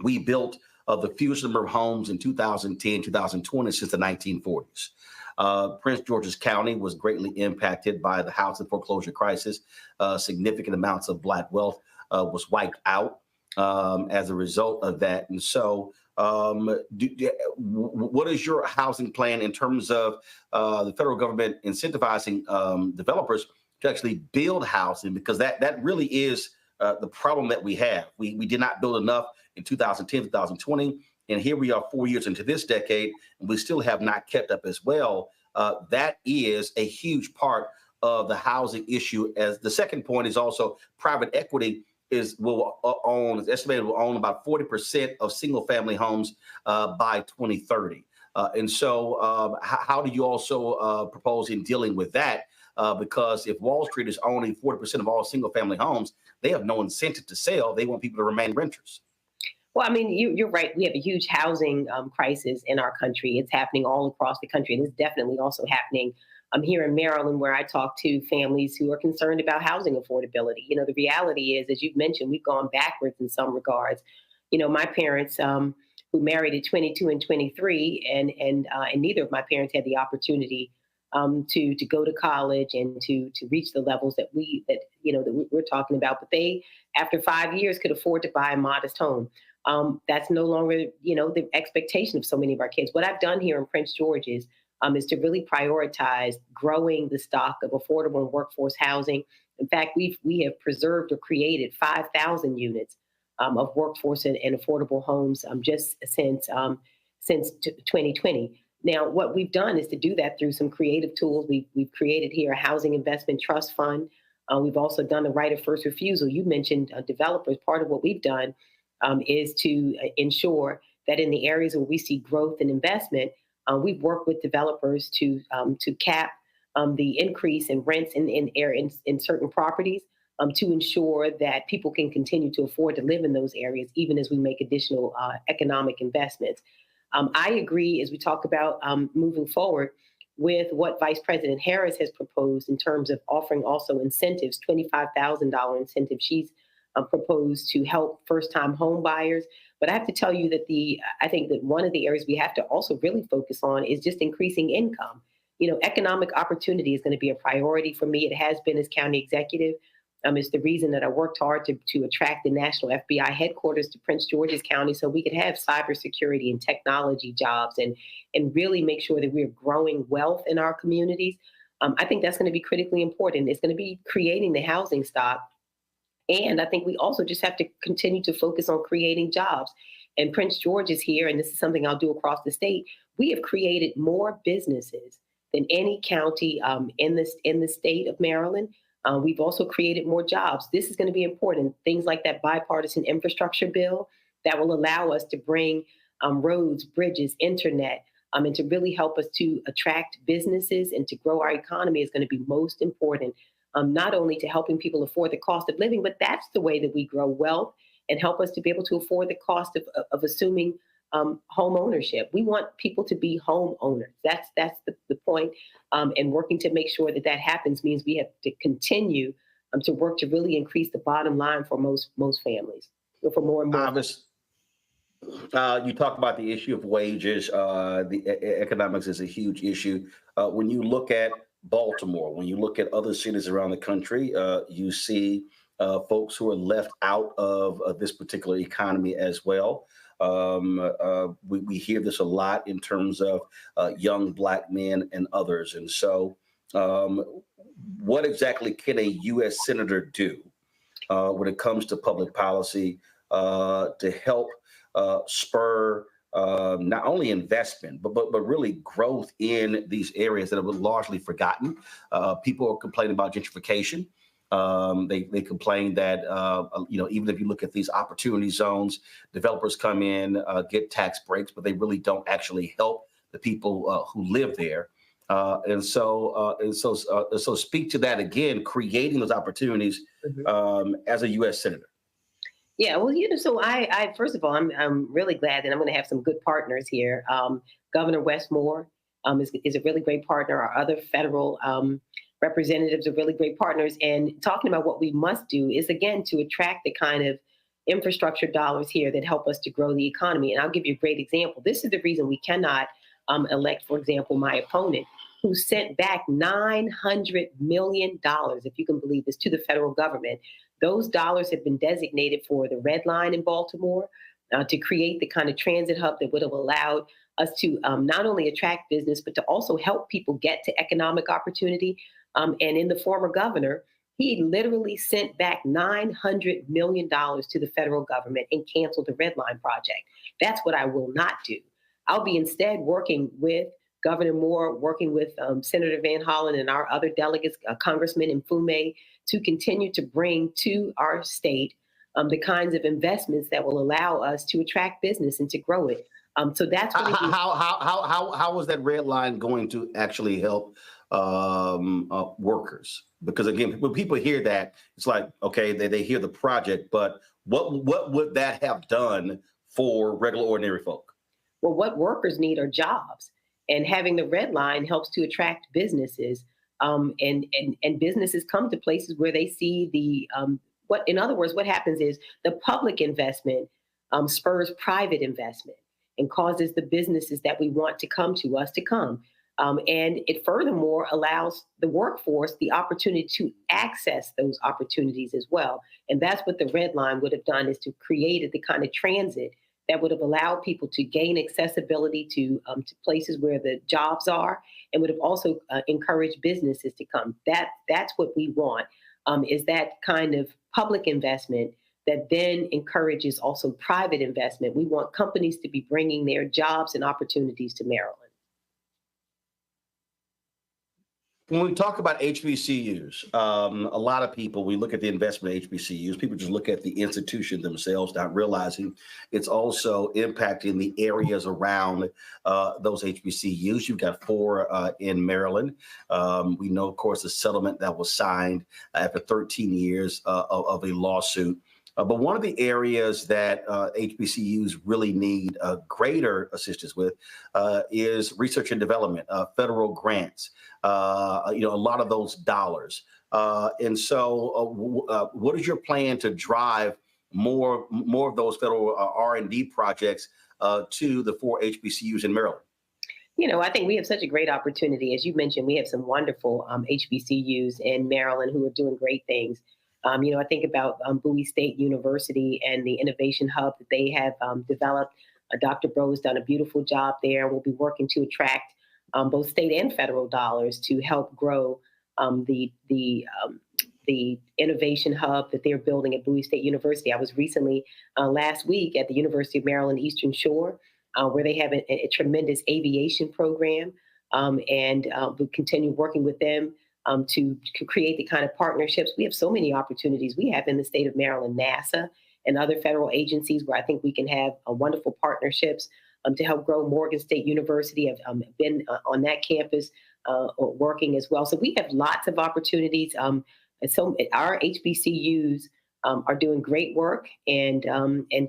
we built the fewest number of homes in 2010, 2020 since the 1940s. Prince George's County was greatly impacted by the housing foreclosure crisis. Significant amounts of Black wealth was wiped out as a result of that. And so what is your housing plan in terms of the federal government incentivizing developers to actually build housing? Because that really is the problem that we have. We did not build enough in 2010, 2020. And here we are 4 years into this decade, and we still have not kept up as well. That is a huge part of the housing issue. As the second point is also private equity is estimated will own about 40% of single family homes by 2030. And so how do you also propose in dealing with that? Because if Wall Street is owning 40% of all single family homes, they have no incentive to sell. They want people to remain renters. Well, I mean, you're right. We have a huge housing crisis in our country. It's happening all across the country, and it's definitely also happening here in Maryland, where I talk to families who are concerned about housing affordability. You know, the reality is, as you've mentioned, we've gone backwards in some regards. You know, my parents, who married at 22 and 23, and neither of my parents had the opportunity to go to college and to reach the levels that we're talking about. But they, after 5 years, could afford to buy a modest home. That's no longer, the expectation of so many of our kids. What I've done here in Prince George's is to really prioritize growing the stock of affordable and workforce housing. In fact, we have preserved or created 5,000 units of workforce and affordable homes just since 2020. Now, what we've done is to do that through some creative tools. We've created here a housing investment trust fund. We've also done the right of first refusal. You mentioned developers. Part of what we've done is to ensure that in the areas where we see growth and investment, we've worked with developers to cap the increase in rents in certain properties to ensure that people can continue to afford to live in those areas, even as we make additional economic investments. I agree, as we talk about moving forward, with what Vice President Harris has proposed in terms of offering also incentives, $25,000 incentives. She's proposed to help first-time home buyers. But I have to tell you that I think that one of the areas we have to also really focus on is just increasing income. You know, economic opportunity is going to be a priority for me. It has been as county executive. It's the reason that I worked hard to attract the national FBI headquarters to Prince George's County so we could have cybersecurity and technology jobs and really make sure that we're growing wealth in our communities. I think that's going to be critically important. It's going to be creating the housing stock. And I think we also just have to continue to focus on creating jobs. And Prince George is here, and this is something I'll do across the state. We have created more businesses than any county in the state of Maryland. We've also created more jobs. This is going to be important. Things like that bipartisan infrastructure bill that will allow us to bring roads, bridges, internet, and to really help us to attract businesses and to grow our economy is going to be most important. Not only to helping people afford the cost of living, but that's the way that we grow wealth and help us to be able to afford the cost of assuming home ownership. We want people to be home owners. That's the point. And working to make sure that happens means we have to continue to work to really increase the bottom line for most families, for more and more. You talk about the issue of wages. The economics is a huge issue. When you look at Baltimore, when you look at other cities around the country, you see folks who are left out of this particular economy as well. We hear this a lot in terms of young Black men and others. And so what exactly can a U.S. Senator do when it comes to public policy to help spur not only investment, but really growth in these areas that have been largely forgotten? People are complaining about gentrification. They complain that, even if you look at these opportunity zones, developers come in, get tax breaks, but they really don't actually help the people who live there. And so speak to that again, creating those opportunities as a U.S. Senator. Yeah, well, so I first of all, I'm really glad that I'm going to have some good partners here. Governor Westmore is a really great partner. Our other federal representatives are really great partners. And talking about what we must do is, again, to attract the kind of infrastructure dollars here that help us to grow the economy. And I'll give you a great example. This is the reason we cannot elect, for example, my opponent, who sent back $900 million, if you can believe this, to the federal government. Those dollars have been designated for the Red Line in Baltimore to create the kind of transit hub that would have allowed us to not only attract business, but to also help people get to economic opportunity. And in the former governor, he literally sent back $900 million to the federal government and canceled the Red Line project. That's what I will not do. I'll be instead working with Governor Moore, working with Senator Van Hollen and our other delegates, Congressman Mfume, to continue to bring to our state the kinds of investments that will allow us to attract business and to grow it. So that's what how was that red line going to actually help workers? Because again, when people hear that, it's like, okay, they hear the project, but what would that have done for regular ordinary folk? Well, what workers need are jobs, and having the red line helps to attract businesses. And businesses come to places where they see the in other words, what happens is the public investment spurs private investment and causes the businesses that we want to come to us to come. And it furthermore allows the workforce the opportunity to access those opportunities as well. And that's what the red line would have done, is to create the kind of transit that would have allowed people to gain accessibility to places where the jobs are, and would have also encouraged businesses to come. That's what we want, is that kind of public investment that then encourages also private investment. We want companies to be bringing their jobs and opportunities to Maryland. When we talk about HBCUs, a lot of people, we look at the investment in HBCUs, people just look at the institution themselves, not realizing it's also impacting the areas around those HBCUs. You've got 4 in Maryland. We know, of course, the settlement that was signed after 13 years of a lawsuit. But one of the areas that HBCUs really need greater assistance with is research and development, federal grants, a lot of those dollars. And so what is your plan to drive more of those federal R&D projects to the 4 HBCUs in Maryland? I think we have such a great opportunity. As you mentioned, we have some wonderful HBCUs in Maryland who are doing great things. I think about Bowie State University and the innovation hub that they have developed. Dr. Bro has done a beautiful job there. We'll be working to attract both state and federal dollars to help grow the innovation hub that they're building at Bowie State University. I was recently last week at the University of Maryland Eastern Shore, where they have a tremendous aviation program, and we'll continue working with them to create the kind of partnerships. We have so many opportunities we have in the state of Maryland, NASA and other federal agencies, where I think we can have wonderful partnerships to help grow Morgan State University. I've been on that campus working as well. So we have lots of opportunities. And so our HBCUs are doing great work, and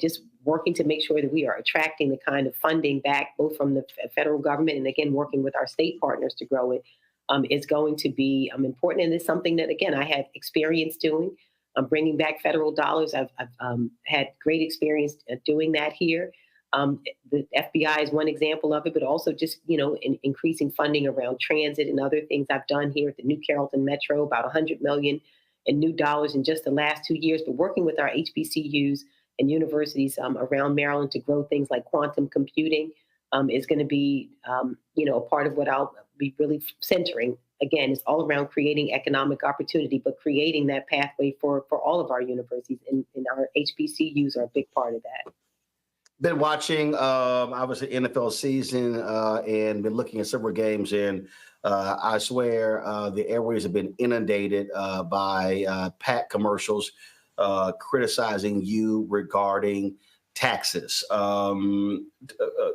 just working to make sure that we are attracting the kind of funding back, both from the federal government and, again, working with our state partners to grow it. Is going to be important, and it's something that, again, I have experience doing. Bringing back federal dollars. I've had great experience doing that here. The FBI is one example of it, but also just increasing funding around transit and other things I've done here at the New Carrollton Metro, about $100 million in new dollars in just the last 2 years. But working with our HBCUs and universities around Maryland to grow things like quantum computing is going to be a part of what I'll be really centering. Again, it's all around creating economic opportunity, but creating that pathway for all of our universities, and our HBCUs are a big part of that. Been watching, obviously, NFL season and been looking at several games, and I swear the airways have been inundated by PAC commercials criticizing you regarding taxes.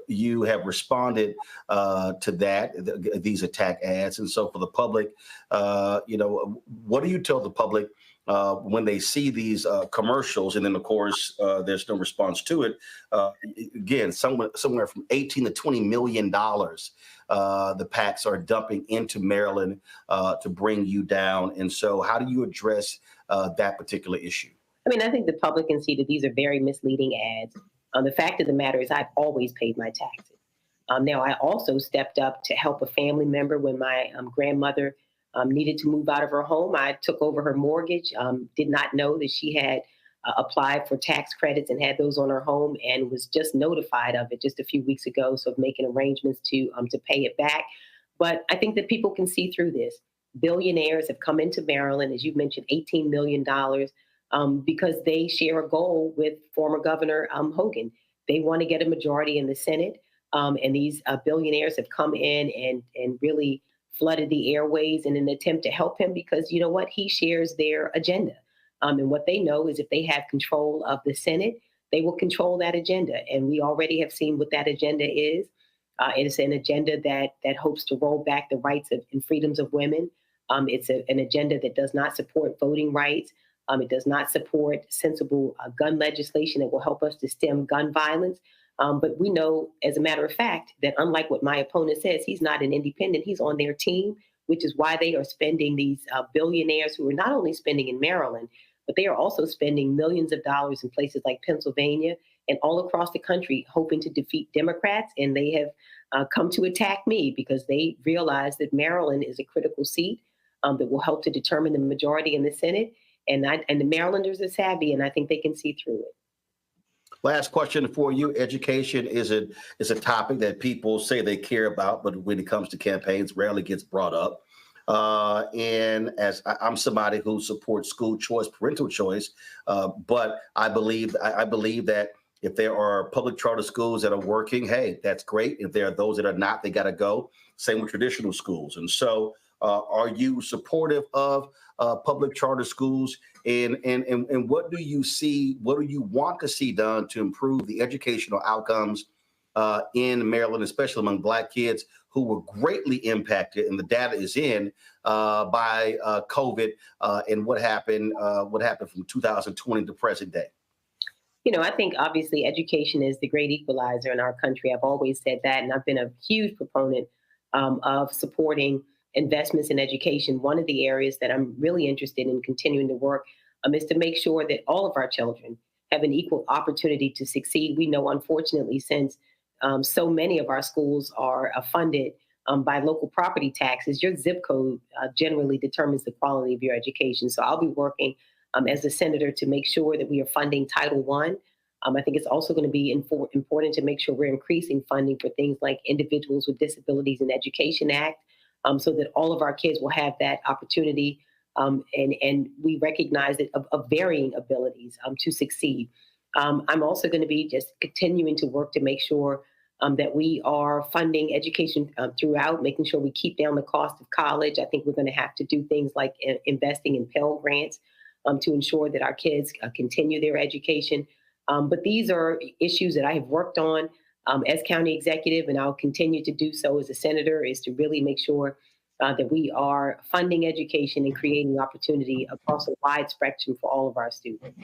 You have responded to that, these attack ads. And so for the public, what do you tell the public when they see these commercials? And then, of course, there's no response to it. Again, somewhere from $18 to $20 million the PACs are dumping into Maryland to bring you down. And so how do you address that particular issue? I mean, I think the public can see that these are very misleading ads. The fact of the matter is I've always paid my taxes. Now, I also stepped up to help a family member when my grandmother needed to move out of her home. I took over her mortgage, did not know that she had applied for tax credits and had those on her home, and was just notified of it just a few weeks ago. So making arrangements to pay it back. But I think that people can see through this. Billionaires have come into Maryland, as you mentioned, $18 million. Because they share a goal with former Governor Hogan. They want to get a majority in the Senate. And these billionaires have come in and really flooded the airways in an attempt to help him, because you know what? He shares their agenda. And what they know is if they have control of the Senate, they will control that agenda. And we already have seen what that agenda is. It's an agenda that hopes to roll back the rights and freedoms of women. It's an agenda that does not support voting rights. It does not support sensible gun legislation that will help us to stem gun violence. But we know, as a matter of fact, that unlike what my opponent says, he's not an independent. He's on their team, which is why they are spending these billionaires who are not only spending in Maryland, but they are also spending millions of dollars in places like Pennsylvania and all across the country, hoping to defeat Democrats. And they have come to attack me because they realize that Maryland is a critical seat that will help to determine the majority in the Senate. And the Marylanders are savvy, and I think they can see through it. Last question for you. Education is a topic that people say they care about, but when it comes to campaigns, rarely gets brought up. And as I'm somebody who supports school choice, parental choice, but I believe that if there are public charter schools that are working, hey, that's great. If there are those that are not, they got to go. Same with traditional schools. And so, are you supportive of public charter schools? And what do you see? What do you want to see done to improve the educational outcomes in Maryland, especially among Black kids who were greatly impacted, and the data is in by COVID and what happened from 2020 to present day? I think obviously education is the great equalizer in our country. I've always said that, and I've been a huge proponent of supporting investments in education. One of the areas that I'm really interested in continuing to work is to make sure that all of our children have an equal opportunity to succeed. We know, unfortunately, since so many of our schools are funded by local property taxes, your zip code generally determines the quality of your education. So I'll be working as a senator to make sure that we are funding Title I. I think it's also going to be important to make sure we're increasing funding for things like Individuals with Disabilities in Education Act, so that all of our kids will have that opportunity. And we recognize it of varying abilities to succeed. I'm also going to be just continuing to work to make sure that we are funding education throughout, making sure we keep down the cost of college. I think we're going to have to do things like investing in Pell Grants to ensure that our kids continue their education. But these are issues that I have worked on as county executive, and I'll continue to do so as a senator, is to really make sure that we are funding education and creating opportunity across a wide spectrum for all of our students.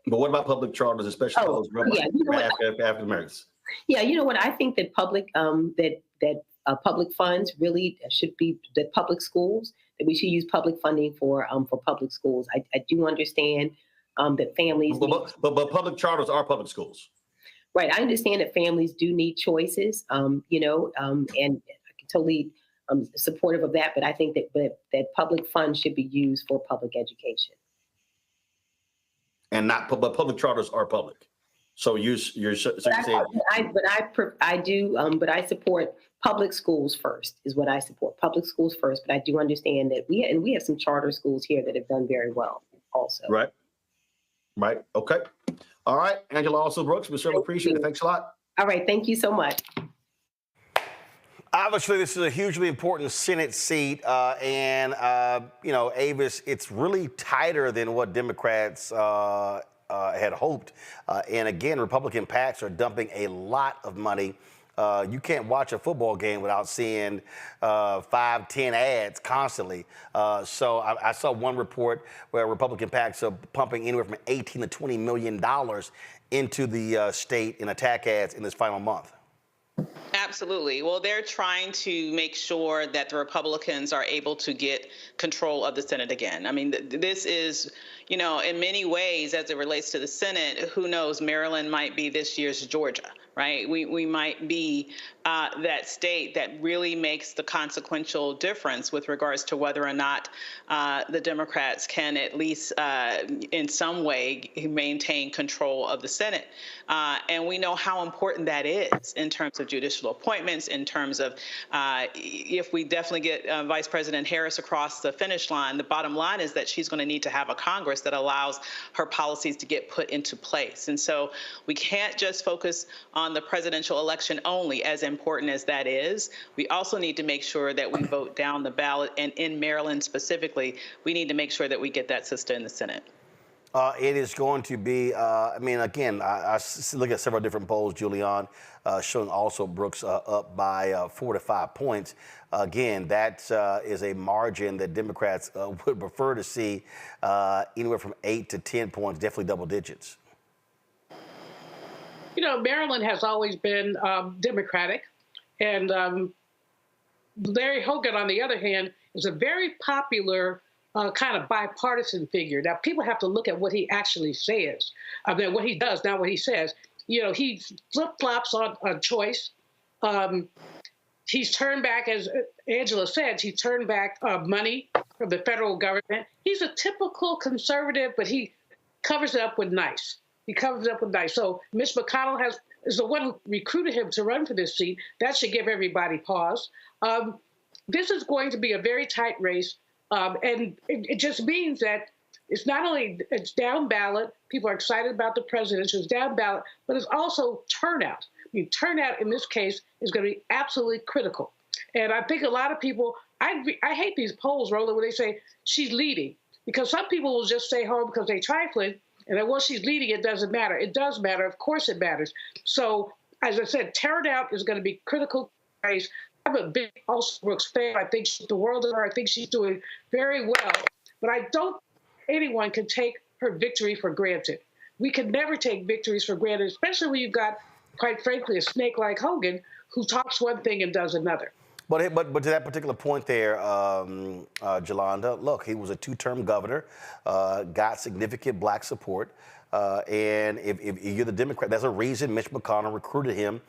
But what about public charters, especially those African Americans? Yeah, you know what? I think that public funds really should be the public schools. That we should use public funding for public schools. I do understand that families. But public charters are public schools. Right. I understand that families do need choices. And I can totally supportive of that. But I think that public funds should be used for public education. And not, but public charters are public. So you're saying. But I support public schools first, is what I support. Public schools first. But I do understand that we have some charter schools here that have done very well also. Right. Okay. All right. Angela Alsobrooks, we certainly appreciate it. Thanks a lot. All right. Thank you so much. Obviously, this is a hugely important Senate seat. Avis, it's really tighter than what Democrats had hoped. And again, Republican PACs are dumping a lot of money. You can't watch a football game without seeing 5, 10 ads constantly. So I saw one report where Republican PACs are pumping anywhere from $18 to $20 million into the state in attack ads in this final month. Absolutely. Well, they're trying to make sure that the Republicans are able to get control of the Senate again. I mean, this is, in many ways, as it relates to the Senate, who knows, Maryland might be this year's Georgia, right? We might be that state that really makes the consequential difference with regards to whether or not the Democrats can at least in some way maintain control of the Senate. And we know how important that is in terms of judicial appointments, in terms of if we definitely get Vice President Harris across the finish line, the bottom line is that she's going to need to have a Congress that allows her policies to get put into place. And so we can't just focus on the presidential election only, as important as that is. We also need to make sure that we vote down the ballot. And in Maryland specifically, we need to make sure that we get that sister in the Senate. It is going to be, I mean, again, I look at several different polls, Julian, showing Alsobrooks up by 4 to 5 points. Again, that is a margin that Democrats would prefer to see anywhere from 8 to 10 points, definitely double digits. You know, Maryland has always been Democratic, and Larry Hogan, on the other hand, is a very popular kind of bipartisan figure. Now, people have to look at what he actually says. I mean, what he does, not what he says. You know, he flip-flops on choice. He's turned back, as Angela said, he turned back money from the federal government. He's a typical conservative, but he covers it up with nice. He covers it up with nice. So Mitch McConnell is the one who recruited him to run for this seat. That should give everybody pause. This is going to be a very tight race. And it just means that it's not only it's down ballot, people are excited about the presidential, it's down ballot, but it's also turnout. I mean, turnout in this case is going to be absolutely critical. And I think a lot of people, I hate these polls, Roland, where they say she's leading, because some people will just stay home because they're trifling, and then once she's leading, it doesn't matter. It does matter. Of course it matters. So, as I said, turnout is going to be critical. I'm a big Alsobrooks fan. I think the world of her. I think she's doing very well. But I don't think anyone can take her victory for granted. We can never take victories for granted, especially when you've got, quite frankly, a snake like Hogan who talks one thing and does another. But to that particular point there, Jolanda, look, he was a two-term governor, got significant black support. And if you're the Democrat, there's a reason Mitch McConnell recruited him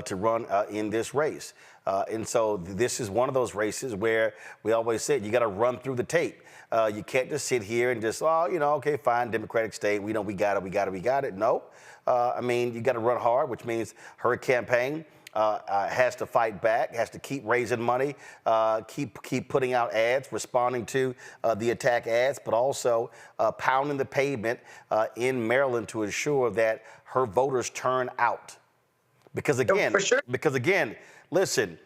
to run in this race. And so this is one of those races where we always said you got to run through the tape. You can't just sit here and just, oh, you know, okay, fine, Democratic state, we know we got it. No, I mean, you got to run hard, which means her campaign has to fight back, has to keep raising money, keep putting out ads, responding to the attack ads, but also pounding the pavement in Maryland to ensure that her voters turn out. Because again, listen,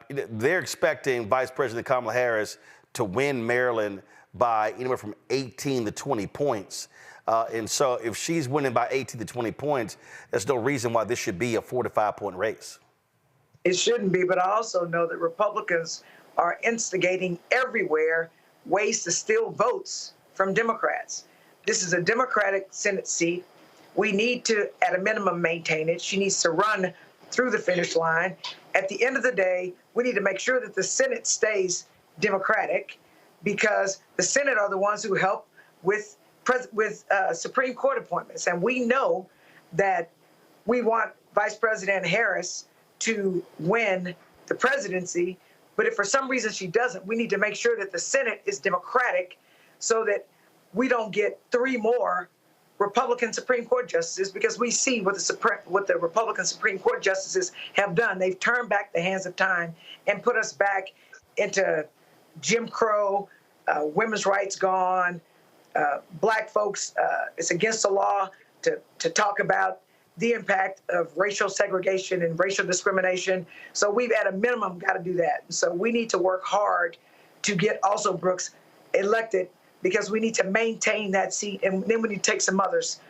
they're expecting Vice President Kamala Harris to win Maryland by anywhere from 18 to 20 points. And so if she's winning by 18 to 20 points, there's no reason why this should be a 4 to 5 point race. It shouldn't be, but I also know that Republicans are instigating everywhere ways to steal votes from Democrats. This is a Democratic Senate seat. We need to, at a minimum, maintain it. She needs to run through the finish line. At the end of the day, we need to make sure that the Senate stays Democratic, because the Senate are the ones who help with Supreme Court appointments. And we know that we want Vice President Harris to win the presidency, but if for some reason she doesn't, we need to make sure that the Senate is Democratic so that we don't get 3 more Republican Supreme Court justices, because we see what the Republican Supreme Court justices have done. They've turned back the hands of time and put us back into Jim Crow, women's rights gone, black folks, it's against the law to talk about the impact of racial segregation and racial discrimination. So we've at a minimum got to do that. So we need to work hard to get Alsobrooks elected, because we need to maintain that seat, and then we need to take some others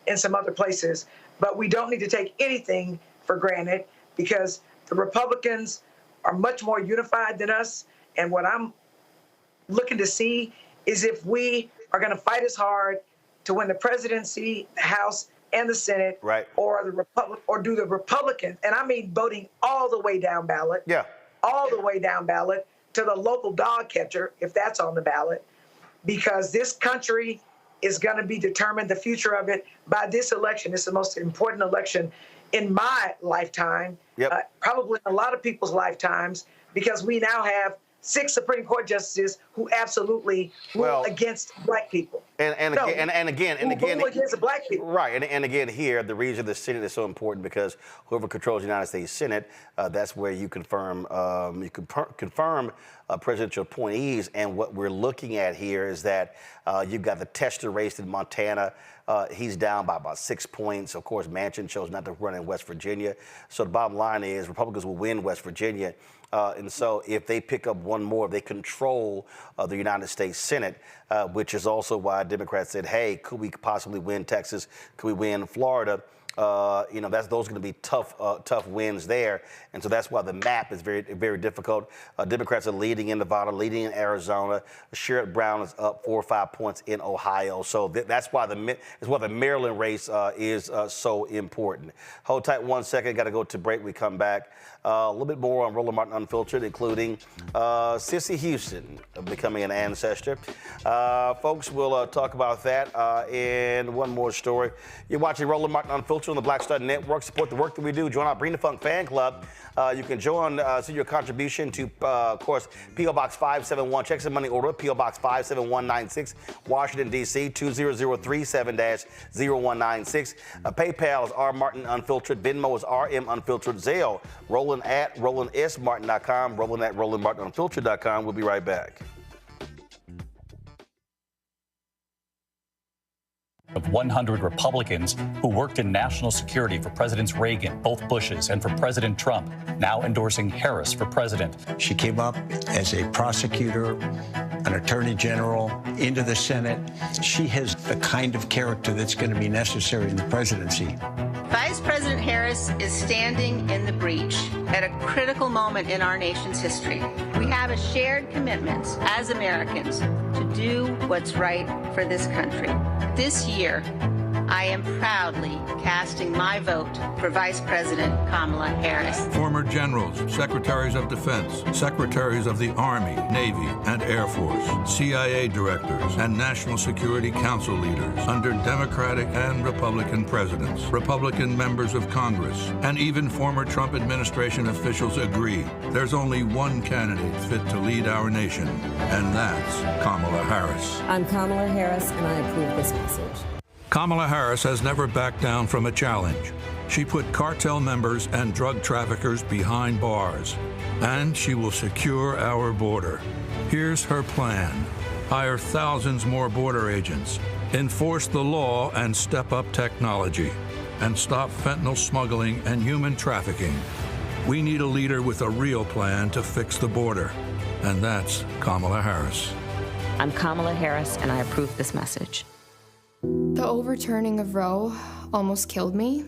in some other places. But we don't need to take anything for granted, because the Republicans are much more unified than us. And what I'm looking to see is if we are going to fight as hard to win the presidency, the House, and the Senate, right, or do the Republicans, and I mean voting all the way down ballot, all the way down ballot to the local dog catcher, if that's on the ballot, because this country is going to be determined, the future of it, by this election. It's the most important election in my lifetime, probably in a lot of people's lifetimes, because we now have 6 Supreme Court justices who absolutely rule against black people. And again, rule against black people. Right, and again here, the reason the Senate is so important, because whoever controls the United States Senate, that's where you confirm presidential appointees. And what we're looking at here is that you've got the tester race in Montana, He's down by about 6 points. Of course, Manchin chose not to run in West Virginia. So the bottom line is Republicans will win West Virginia. And so if they pick up one more, they control the United States Senate, which is also why Democrats said, hey, could we possibly win Texas? Could we win Florida? Those are going to be tough wins there. And so that's why the map is very, very difficult. Democrats are leading in Nevada, leading in Arizona. Sherrod Brown is up 4 or 5 points in Ohio. So that's why the Maryland race is so important. Hold tight 1 second. Got to go to break. We come back. A little bit more on Roland Martin Unfiltered, including Cissy Houston becoming an ancestor. Folks, we'll talk about that. And one more story. You're watching Roland Martin Unfiltered on the Black Star Network. Support the work that we do. Join our Bring the Funk fan club. You can join, send your contribution to, of course, P.O. Box 571. Check some money order, P.O. Box 57196, Washington, D.C., 20037-0196. PayPal is R Martin Unfiltered. Venmo is RM Unfiltered. Zelle, Roland at RolandSMartin.com. Roland at RolandMartinUnfiltered.com. We'll be right back. Of 100 Republicans who worked in national security for Presidents Reagan, both Bushes, and for President Trump, now endorsing Harris for president. She came up as a prosecutor, an attorney general, into the Senate. She has the kind of character that's going to be necessary in the presidency. Vice President Harris is standing in the breach at a critical moment in our nation's history. We have a shared commitment as Americans to do what's right for this country. This year, I am proudly casting my vote for Vice President Kamala Harris. Former generals, secretaries of defense, secretaries of the Army, Navy, and Air Force, CIA directors, and National Security Council leaders under Democratic and Republican presidents, Republican members of Congress, and even former Trump administration officials agree there's only one candidate fit to lead our nation, and that's Kamala Harris. I'm Kamala Harris, and I approve this message. Kamala Harris has never backed down from a challenge. She put cartel members and drug traffickers behind bars, and she will secure our border. Here's her plan: hire thousands more border agents, enforce the law and step up technology, and stop fentanyl smuggling and human trafficking. We need a leader with a real plan to fix the border, and that's Kamala Harris. I'm Kamala Harris, and I approve this message. The overturning of Roe almost killed me.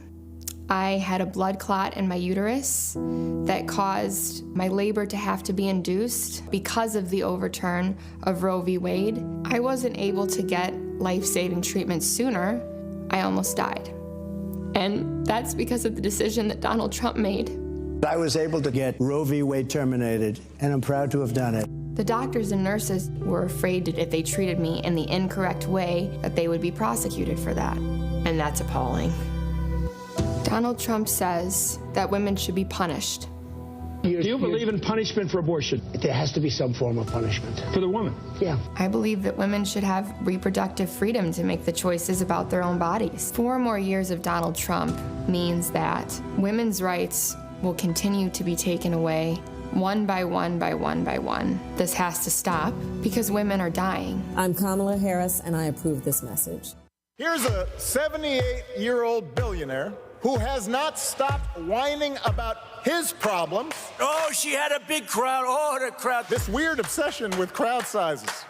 I had a blood clot in my uterus that caused my labor to have to be induced because of the overturn of Roe v. Wade. I wasn't able to get life-saving treatment sooner. I almost died. And that's because of the decision that Donald Trump made. I was able to get Roe v. Wade terminated, and I'm proud to have done it. The doctors and nurses were afraid that if they treated me in the incorrect way, that they would be prosecuted for that. And that's appalling. Donald Trump says that women should be punished. Do you believe in punishment for abortion? There has to be some form of punishment for the woman. Yeah. I believe that women should have reproductive freedom to make the choices about their own bodies. 4 more years of Donald Trump means that women's rights will continue to be taken away one by one by one by one. This has to stop because women are dying. I'm Kamala Harris, and I approve this message. Here's a 78-year-old billionaire who has not stopped whining about his problems. Oh, she had a big crowd. Oh, the crowd. This weird obsession with crowd sizes. It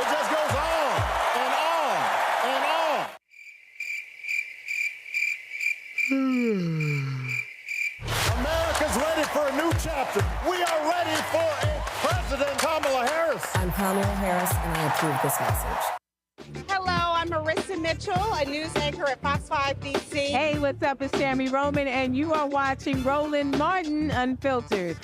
just goes on and on and on. America's ready for a new chapter. We are ready for a President Kamala Harris. I'm Kamala Harris, and I approve this message. Hello, I'm Marissa Mitchell, a news anchor at Fox 5 DC. Hey, what's up? It's Tammy Roman, and you are watching Roland Martin Unfiltered.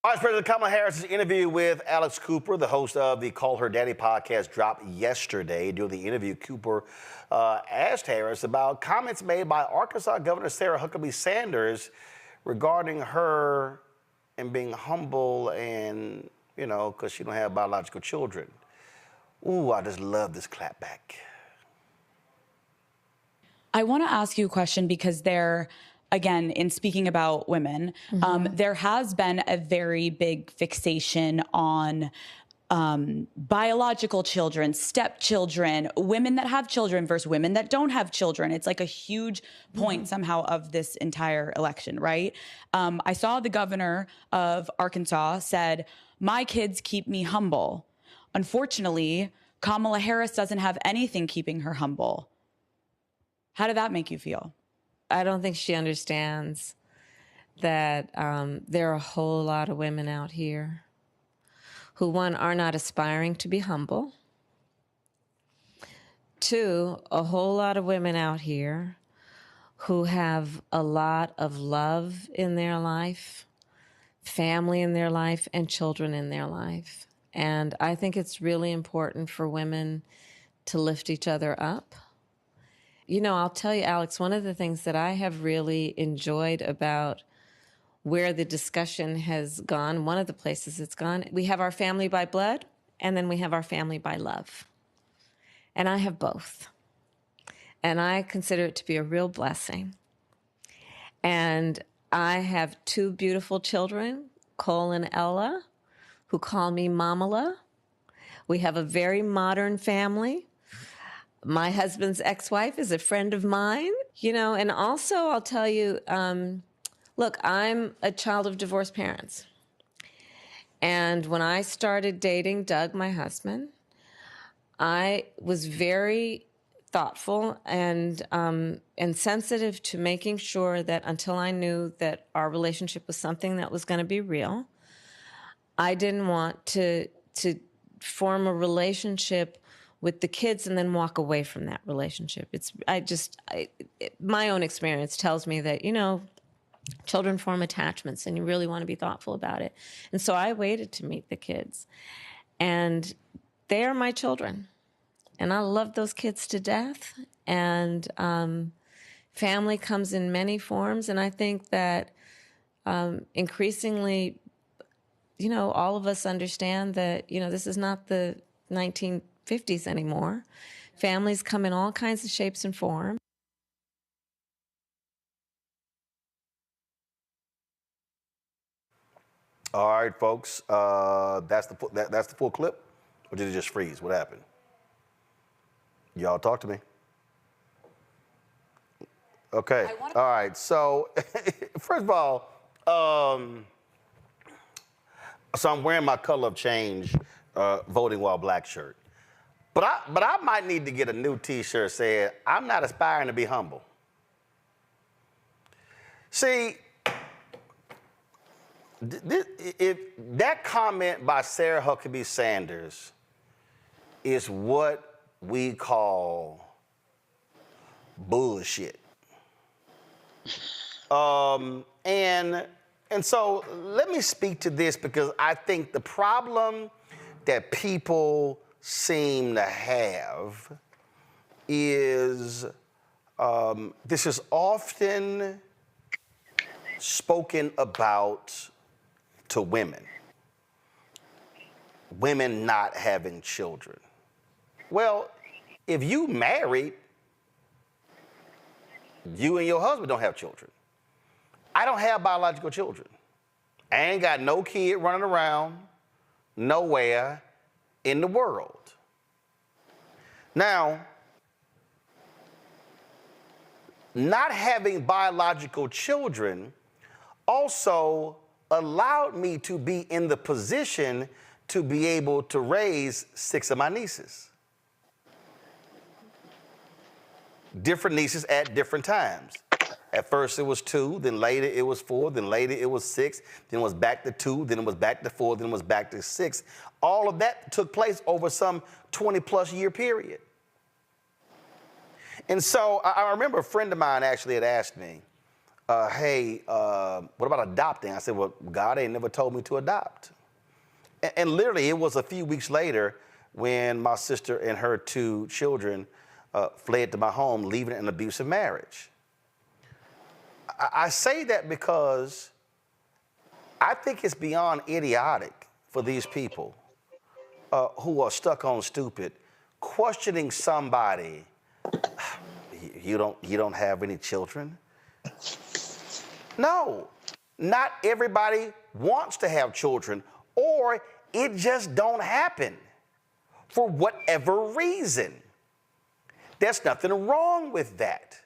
Vice President Kamala Harris's interview with Alex Cooper, the host of the Call Her Daddy podcast, dropped yesterday. During the interview, Cooper asked Harris about comments made by Arkansas Governor Sarah Huckabee Sanders regarding her and being humble and, because she don't have biological children. Ooh, I just love this clapback. I want to ask you a question because again, in speaking about women, there has been a very big fixation on biological children, stepchildren, women that have children versus women that don't have children. It's like a huge point somehow of this entire election, right? I saw the governor of Arkansas said, "My kids keep me humble." Unfortunately, Kamala Harris doesn't have anything keeping her humble. How did that make you feel? I don't think she understands that there are a whole lot of women out here who, one, are not aspiring to be humble. Two, a whole lot of women out here who have a lot of love in their life, family in their life, and children in their life. And I think it's really important for women to lift each other up. You know, I'll tell you, Alex, one of the things that I have really enjoyed about where the discussion has gone, one of the places it's gone, we have our family by blood, and then we have our family by love. And I have both. And I consider it to be a real blessing. And I have two beautiful children, Cole and Ella, who call me Mamala. We have a very modern family. My husband's ex-wife is a friend of mine, you know, and also I'll tell you, look, I'm a child of divorced parents. And when I started dating Doug, my husband, I was very thoughtful and sensitive to making sure that until I knew that our relationship was something that was going to be real, I didn't want to form a relationship with the kids and then walk away from that relationship. My own experience tells me that, you know, children form attachments and you really want to be thoughtful about it. And so I waited to meet the kids. And they are my children. And I love those kids to death. And family comes in many forms. And I think that increasingly, you know, all of us understand that, you know, this is not the 1950s anymore. Families come in all kinds of shapes and forms. All right, folks. That's the full clip, or did it just freeze? What happened? Y'all talk to me. Okay. All right. So, first of all, so I'm wearing my color of change, voting while black shirt. But I might need to get a new T-shirt saying, "I'm not aspiring to be humble." See, if that comment by Sarah Huckabee Sanders is what we call bullshit. And so let me speak to this because I think the problem that people seem to have is this is often spoken about to women not having children. Well, if you married, you and your husband don't have children. I don't have biological children. I ain't got no kid running around nowhere in the world. Now, not having biological children also allowed me to be in the position to be able to raise 6 of my nieces. Different nieces at different times. At first it was 2, then later it was 4, then later it was 6, then it was back to 2, then it was back to 4, then it was back to 6. All of that took place over some 20-plus year period. And so I remember a friend of mine actually had asked me, hey, what about adopting? I said, well, God ain't never told me to adopt. And literally it was a few weeks later when my sister and her 2 children fled to my home, leaving an abusive marriage. I say that because I think it's beyond idiotic for these people who are stuck on stupid, questioning somebody. you don't have any children? No, not everybody wants to have children, or it just don't happen for whatever reason. There's nothing wrong with that.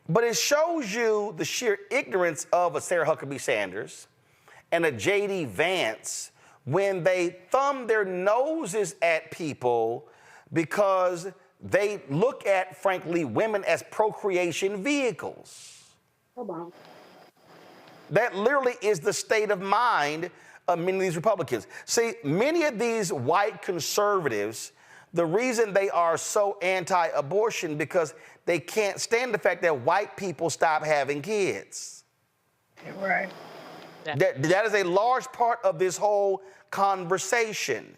But it shows you the sheer ignorance of a Sarah Huckabee Sanders and a J.D. Vance when they thumb their noses at people because they look at, frankly, women as procreation vehicles. Come on. That literally is the state of mind of many of these Republicans. See, many of these white conservatives, the reason they are so anti-abortion because they can't stand the fact that white people stop having kids. Right. That is a large part of this whole conversation.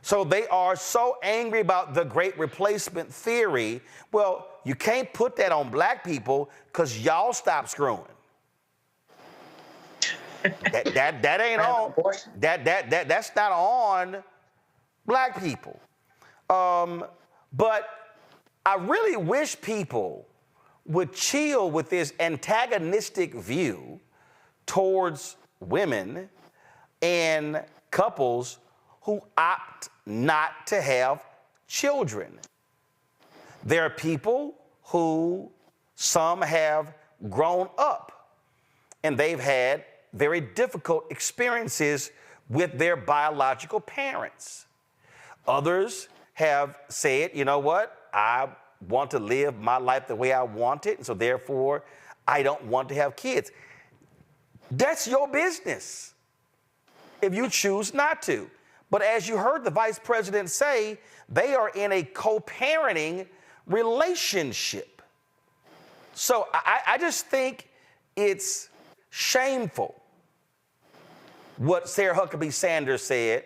So they are so angry about the great replacement theory. Well, you can't put that on black people because y'all stop screwing. that ain't on. That's not on black people. But I really wish people would chill with this antagonistic view towards women and couples who opt not to have children. There are people who some have grown up and they've had very difficult experiences with their biological parents. Others have said, you know what, I want to live my life the way I want it, and so therefore I don't want to have kids. That's your business if you choose not to. But as you heard the vice president say, they are in a co-parenting relationship. So I just think it's shameful what Sarah Huckabee Sanders said,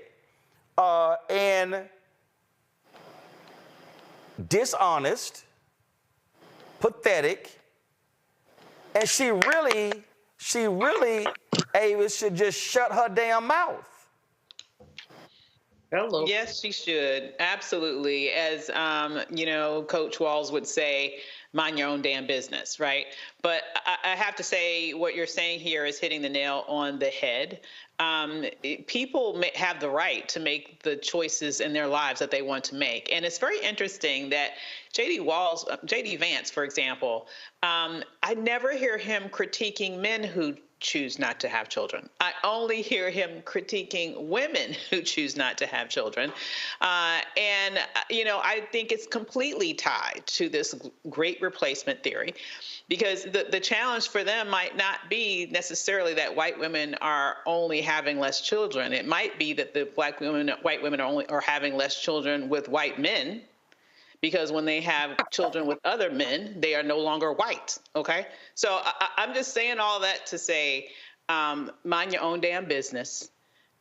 and dishonest, pathetic, and she really, Avis, should just shut her damn mouth. Hello. Yes, she should. Absolutely. As, Coach Walls would say, mind your own damn business, right? But I have to say what you're saying here is hitting the nail on the head. People have the right to make the choices in their lives that they want to make. And it's very interesting that J.D. Vance, for example, I never hear him critiquing men who choose not to have children. I only hear him critiquing women who choose not to have children. I think it's completely tied to this great replacement theory, because the challenge for them might not be necessarily that white women are only having less children. It might be that the white women are having less children with white men, because when they have children with other men, they are no longer white, okay? So I'm just saying all that to say, mind your own damn business,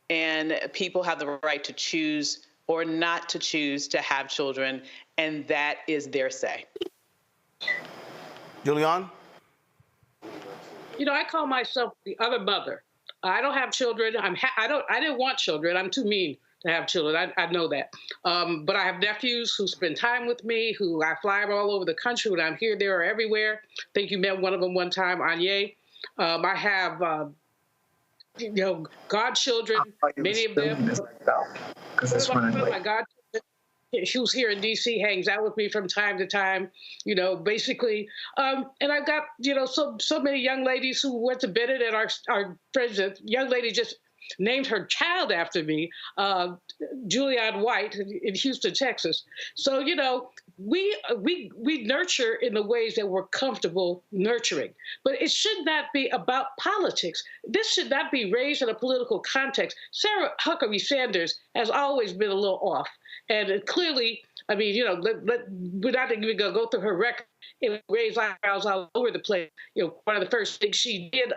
and people have the right to choose or not to choose to have children, and that is their say. Julian? I call myself the other mother. I don't have children. I didn't want children. I'm too mean to have children. I know that. But I have nephews who spend time with me, who I fly all over the country when I'm here, there, or everywhere. I think you met one of them one time, Anya. I have, godchildren, many of them. My godchildren, who's here in D.C., hangs out with me from time to time, basically. And I've got, so many young ladies who went to Bennett, and our friends, a young lady just named her child after me, Julianne White in Houston, Texas. So, we nurture in the ways that we're comfortable nurturing. But it should not be about politics. This should not be raised in a political context. Sarah Huckabee Sanders has always been a little off. And clearly, we're not even going to go through her record. It raised eyebrows all over the place. One of the first things she did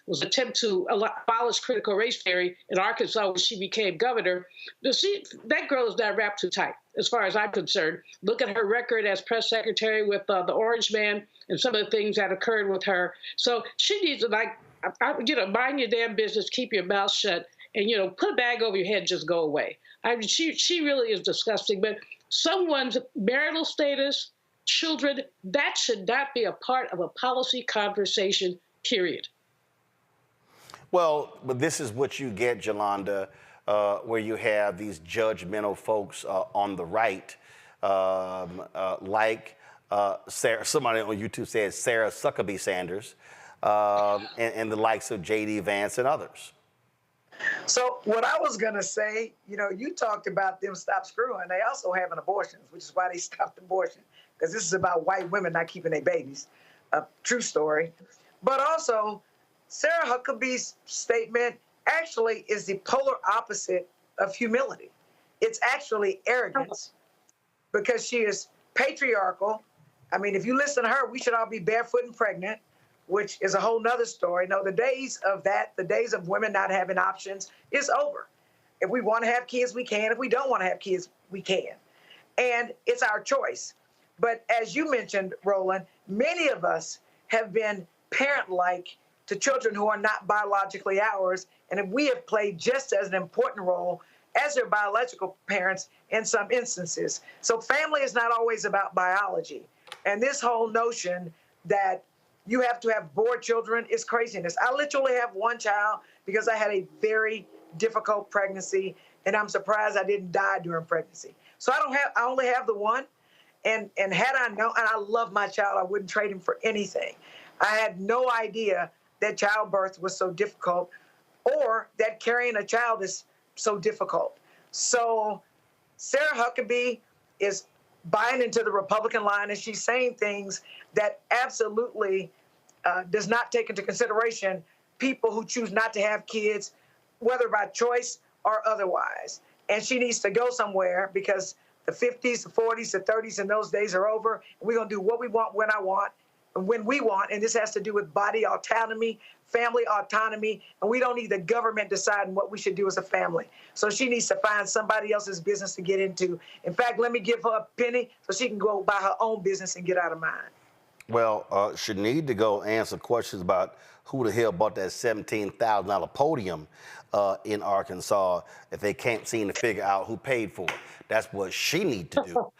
was attempt to abolish critical race theory in Arkansas when she became governor. That girl is not wrapped too tight, as far as I'm concerned. Look at her record as press secretary with the Orange Man and some of the things that occurred with her. So she needs to, mind your damn business, keep your mouth shut, and, put a bag over your head and just go away. She really is disgusting. But someone's marital status, children, that should not be a part of a policy conversation, period. Well, but this is what you get, Jolanda, where you have these judgmental folks on the right, like Sarah, somebody on YouTube said Sarah Huckabee Sanders, and the likes of J.D. Vance and others. So what I was going to say, you talked about them stop screwing. They also having abortions, which is why they stopped abortion, because this is about white women not keeping their babies. A true story. But also, Sarah Huckabee's statement actually is the polar opposite of humility. It's actually arrogance, because she is patriarchal. I mean, if you listen to her, we should all be barefoot and pregnant, which is a whole nother story. No, the days of that, the days of women not having options is over. If we want to have kids, we can. If we don't want to have kids, we can. And it's our choice. But as you mentioned, Roland, many of us have been parent-like to children who are not biologically ours, and we have played just as an important role as their biological parents in some instances. So family is not always about biology. And this whole notion that you have to have bored children is craziness. I literally have one child because I had a very difficult pregnancy, and I'm surprised I didn't die during pregnancy. So I only have the one. And had I known, and I love my child, I wouldn't trade him for anything. I had no idea that childbirth was so difficult, or that carrying a child is so difficult. So Sarah Huckabee is buying into the Republican line, and she's saying things that absolutely does not take into consideration people who choose not to have kids, whether by choice or otherwise. And she needs to go somewhere, because the 50s, the 40s, the 30s, and those days are over. And we're going to do what we want, when I want, and when we want. And this has to do with body autonomy, family autonomy. And we don't need the government deciding what we should do as a family. So she needs to find somebody else's business to get into. In fact, let me give her a penny so she can go buy her own business and get out of mine. Well, she need to go answer questions about who the hell bought that $17,000 podium in Arkansas if they can't seem to figure out who paid for it. That's what she need to do.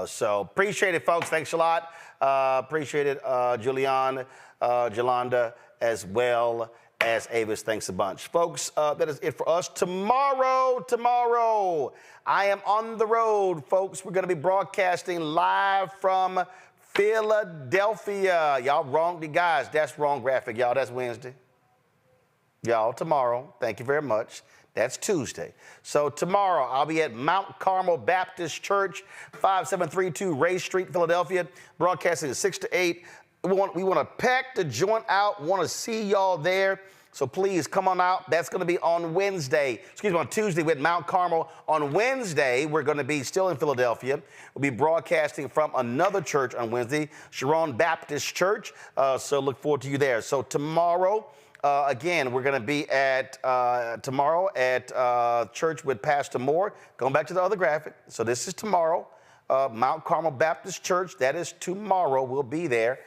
So appreciate it, folks. Thanks a lot. Appreciate it, Julian, Jolanda, as well as Avis. Thanks a bunch. Folks, that is it for us. Tomorrow, I am on the road, folks. We're going to be broadcasting live from Philadelphia. Y'all wrong, guys. That's wrong graphic, y'all. That's Wednesday. Y'all, tomorrow. Thank you very much. That's Tuesday. So tomorrow, I'll be at Mount Carmel Baptist Church, 5732 Ray Street, Philadelphia, broadcasting at 6 to 8. We want to pack the joint out, want to see y'all there. So please come on out. That's going to be on Wednesday. Excuse me, on Tuesday with Mount Carmel. On Wednesday, we're going to be still in Philadelphia. We'll be broadcasting from another church on Wednesday, Sharon Baptist Church. So look forward to you there. So tomorrow, again, we're going to be at tomorrow at church with Pastor Moore. Going back to the other graphic. So this is tomorrow, Mount Carmel Baptist Church. That is tomorrow. We'll be there.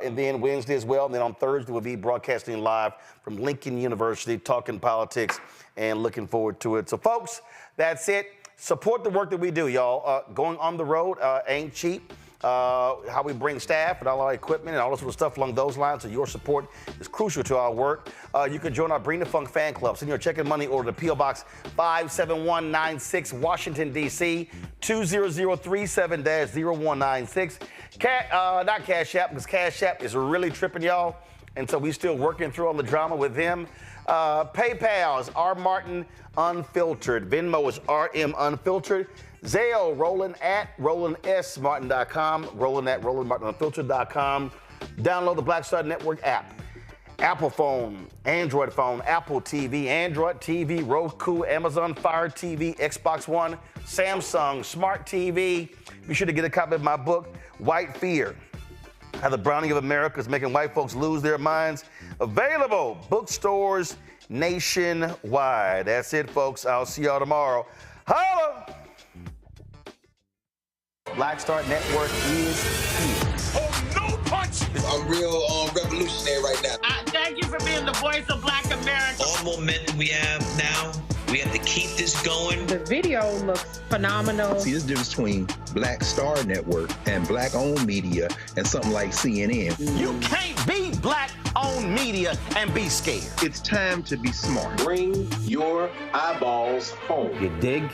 And then Wednesday as well. And then on Thursday, we'll be broadcasting live from Lincoln University, talking politics and looking forward to it. So, folks, that's it. Support the work that we do, y'all. Going on the road ain't cheap. How we bring staff and all our equipment and all this sort of stuff along those lines. So your support is crucial to our work. You can join our Bring the Funk fan club. Send your check and money order to P.O. Box 57196, Washington, D.C., 20037-0196. Not Cash App, because Cash App is really tripping, y'all. And so we still working through all the drama with him. PayPal is R. Martin Unfiltered. Venmo is RM Unfiltered. Zelle, Roland at RolandSMartin.com, Roland at RolandMartinUnfiltered.com. Download the Black Star Network app. Apple phone, Android phone, Apple TV, Android TV, Roku, Amazon Fire TV, Xbox One, Samsung Smart TV. Be sure to get a copy of my book, White Fear: How the Browning of America is Making White Folks Lose Their Minds. Available bookstores nationwide. That's it, folks. I'll see y'all tomorrow. Holla! Black Star Network is here. Oh, no punch! I'm real revolutionary right now. Thank you for being the voice of Black America. All momentum we have now, We have to keep this going. The video looks phenomenal. See, there's a difference between Black Star Network and Black-owned media and something like CNN. You can't be Black-owned media and be scared. It's time to be smart. Bring your eyeballs home. You dig?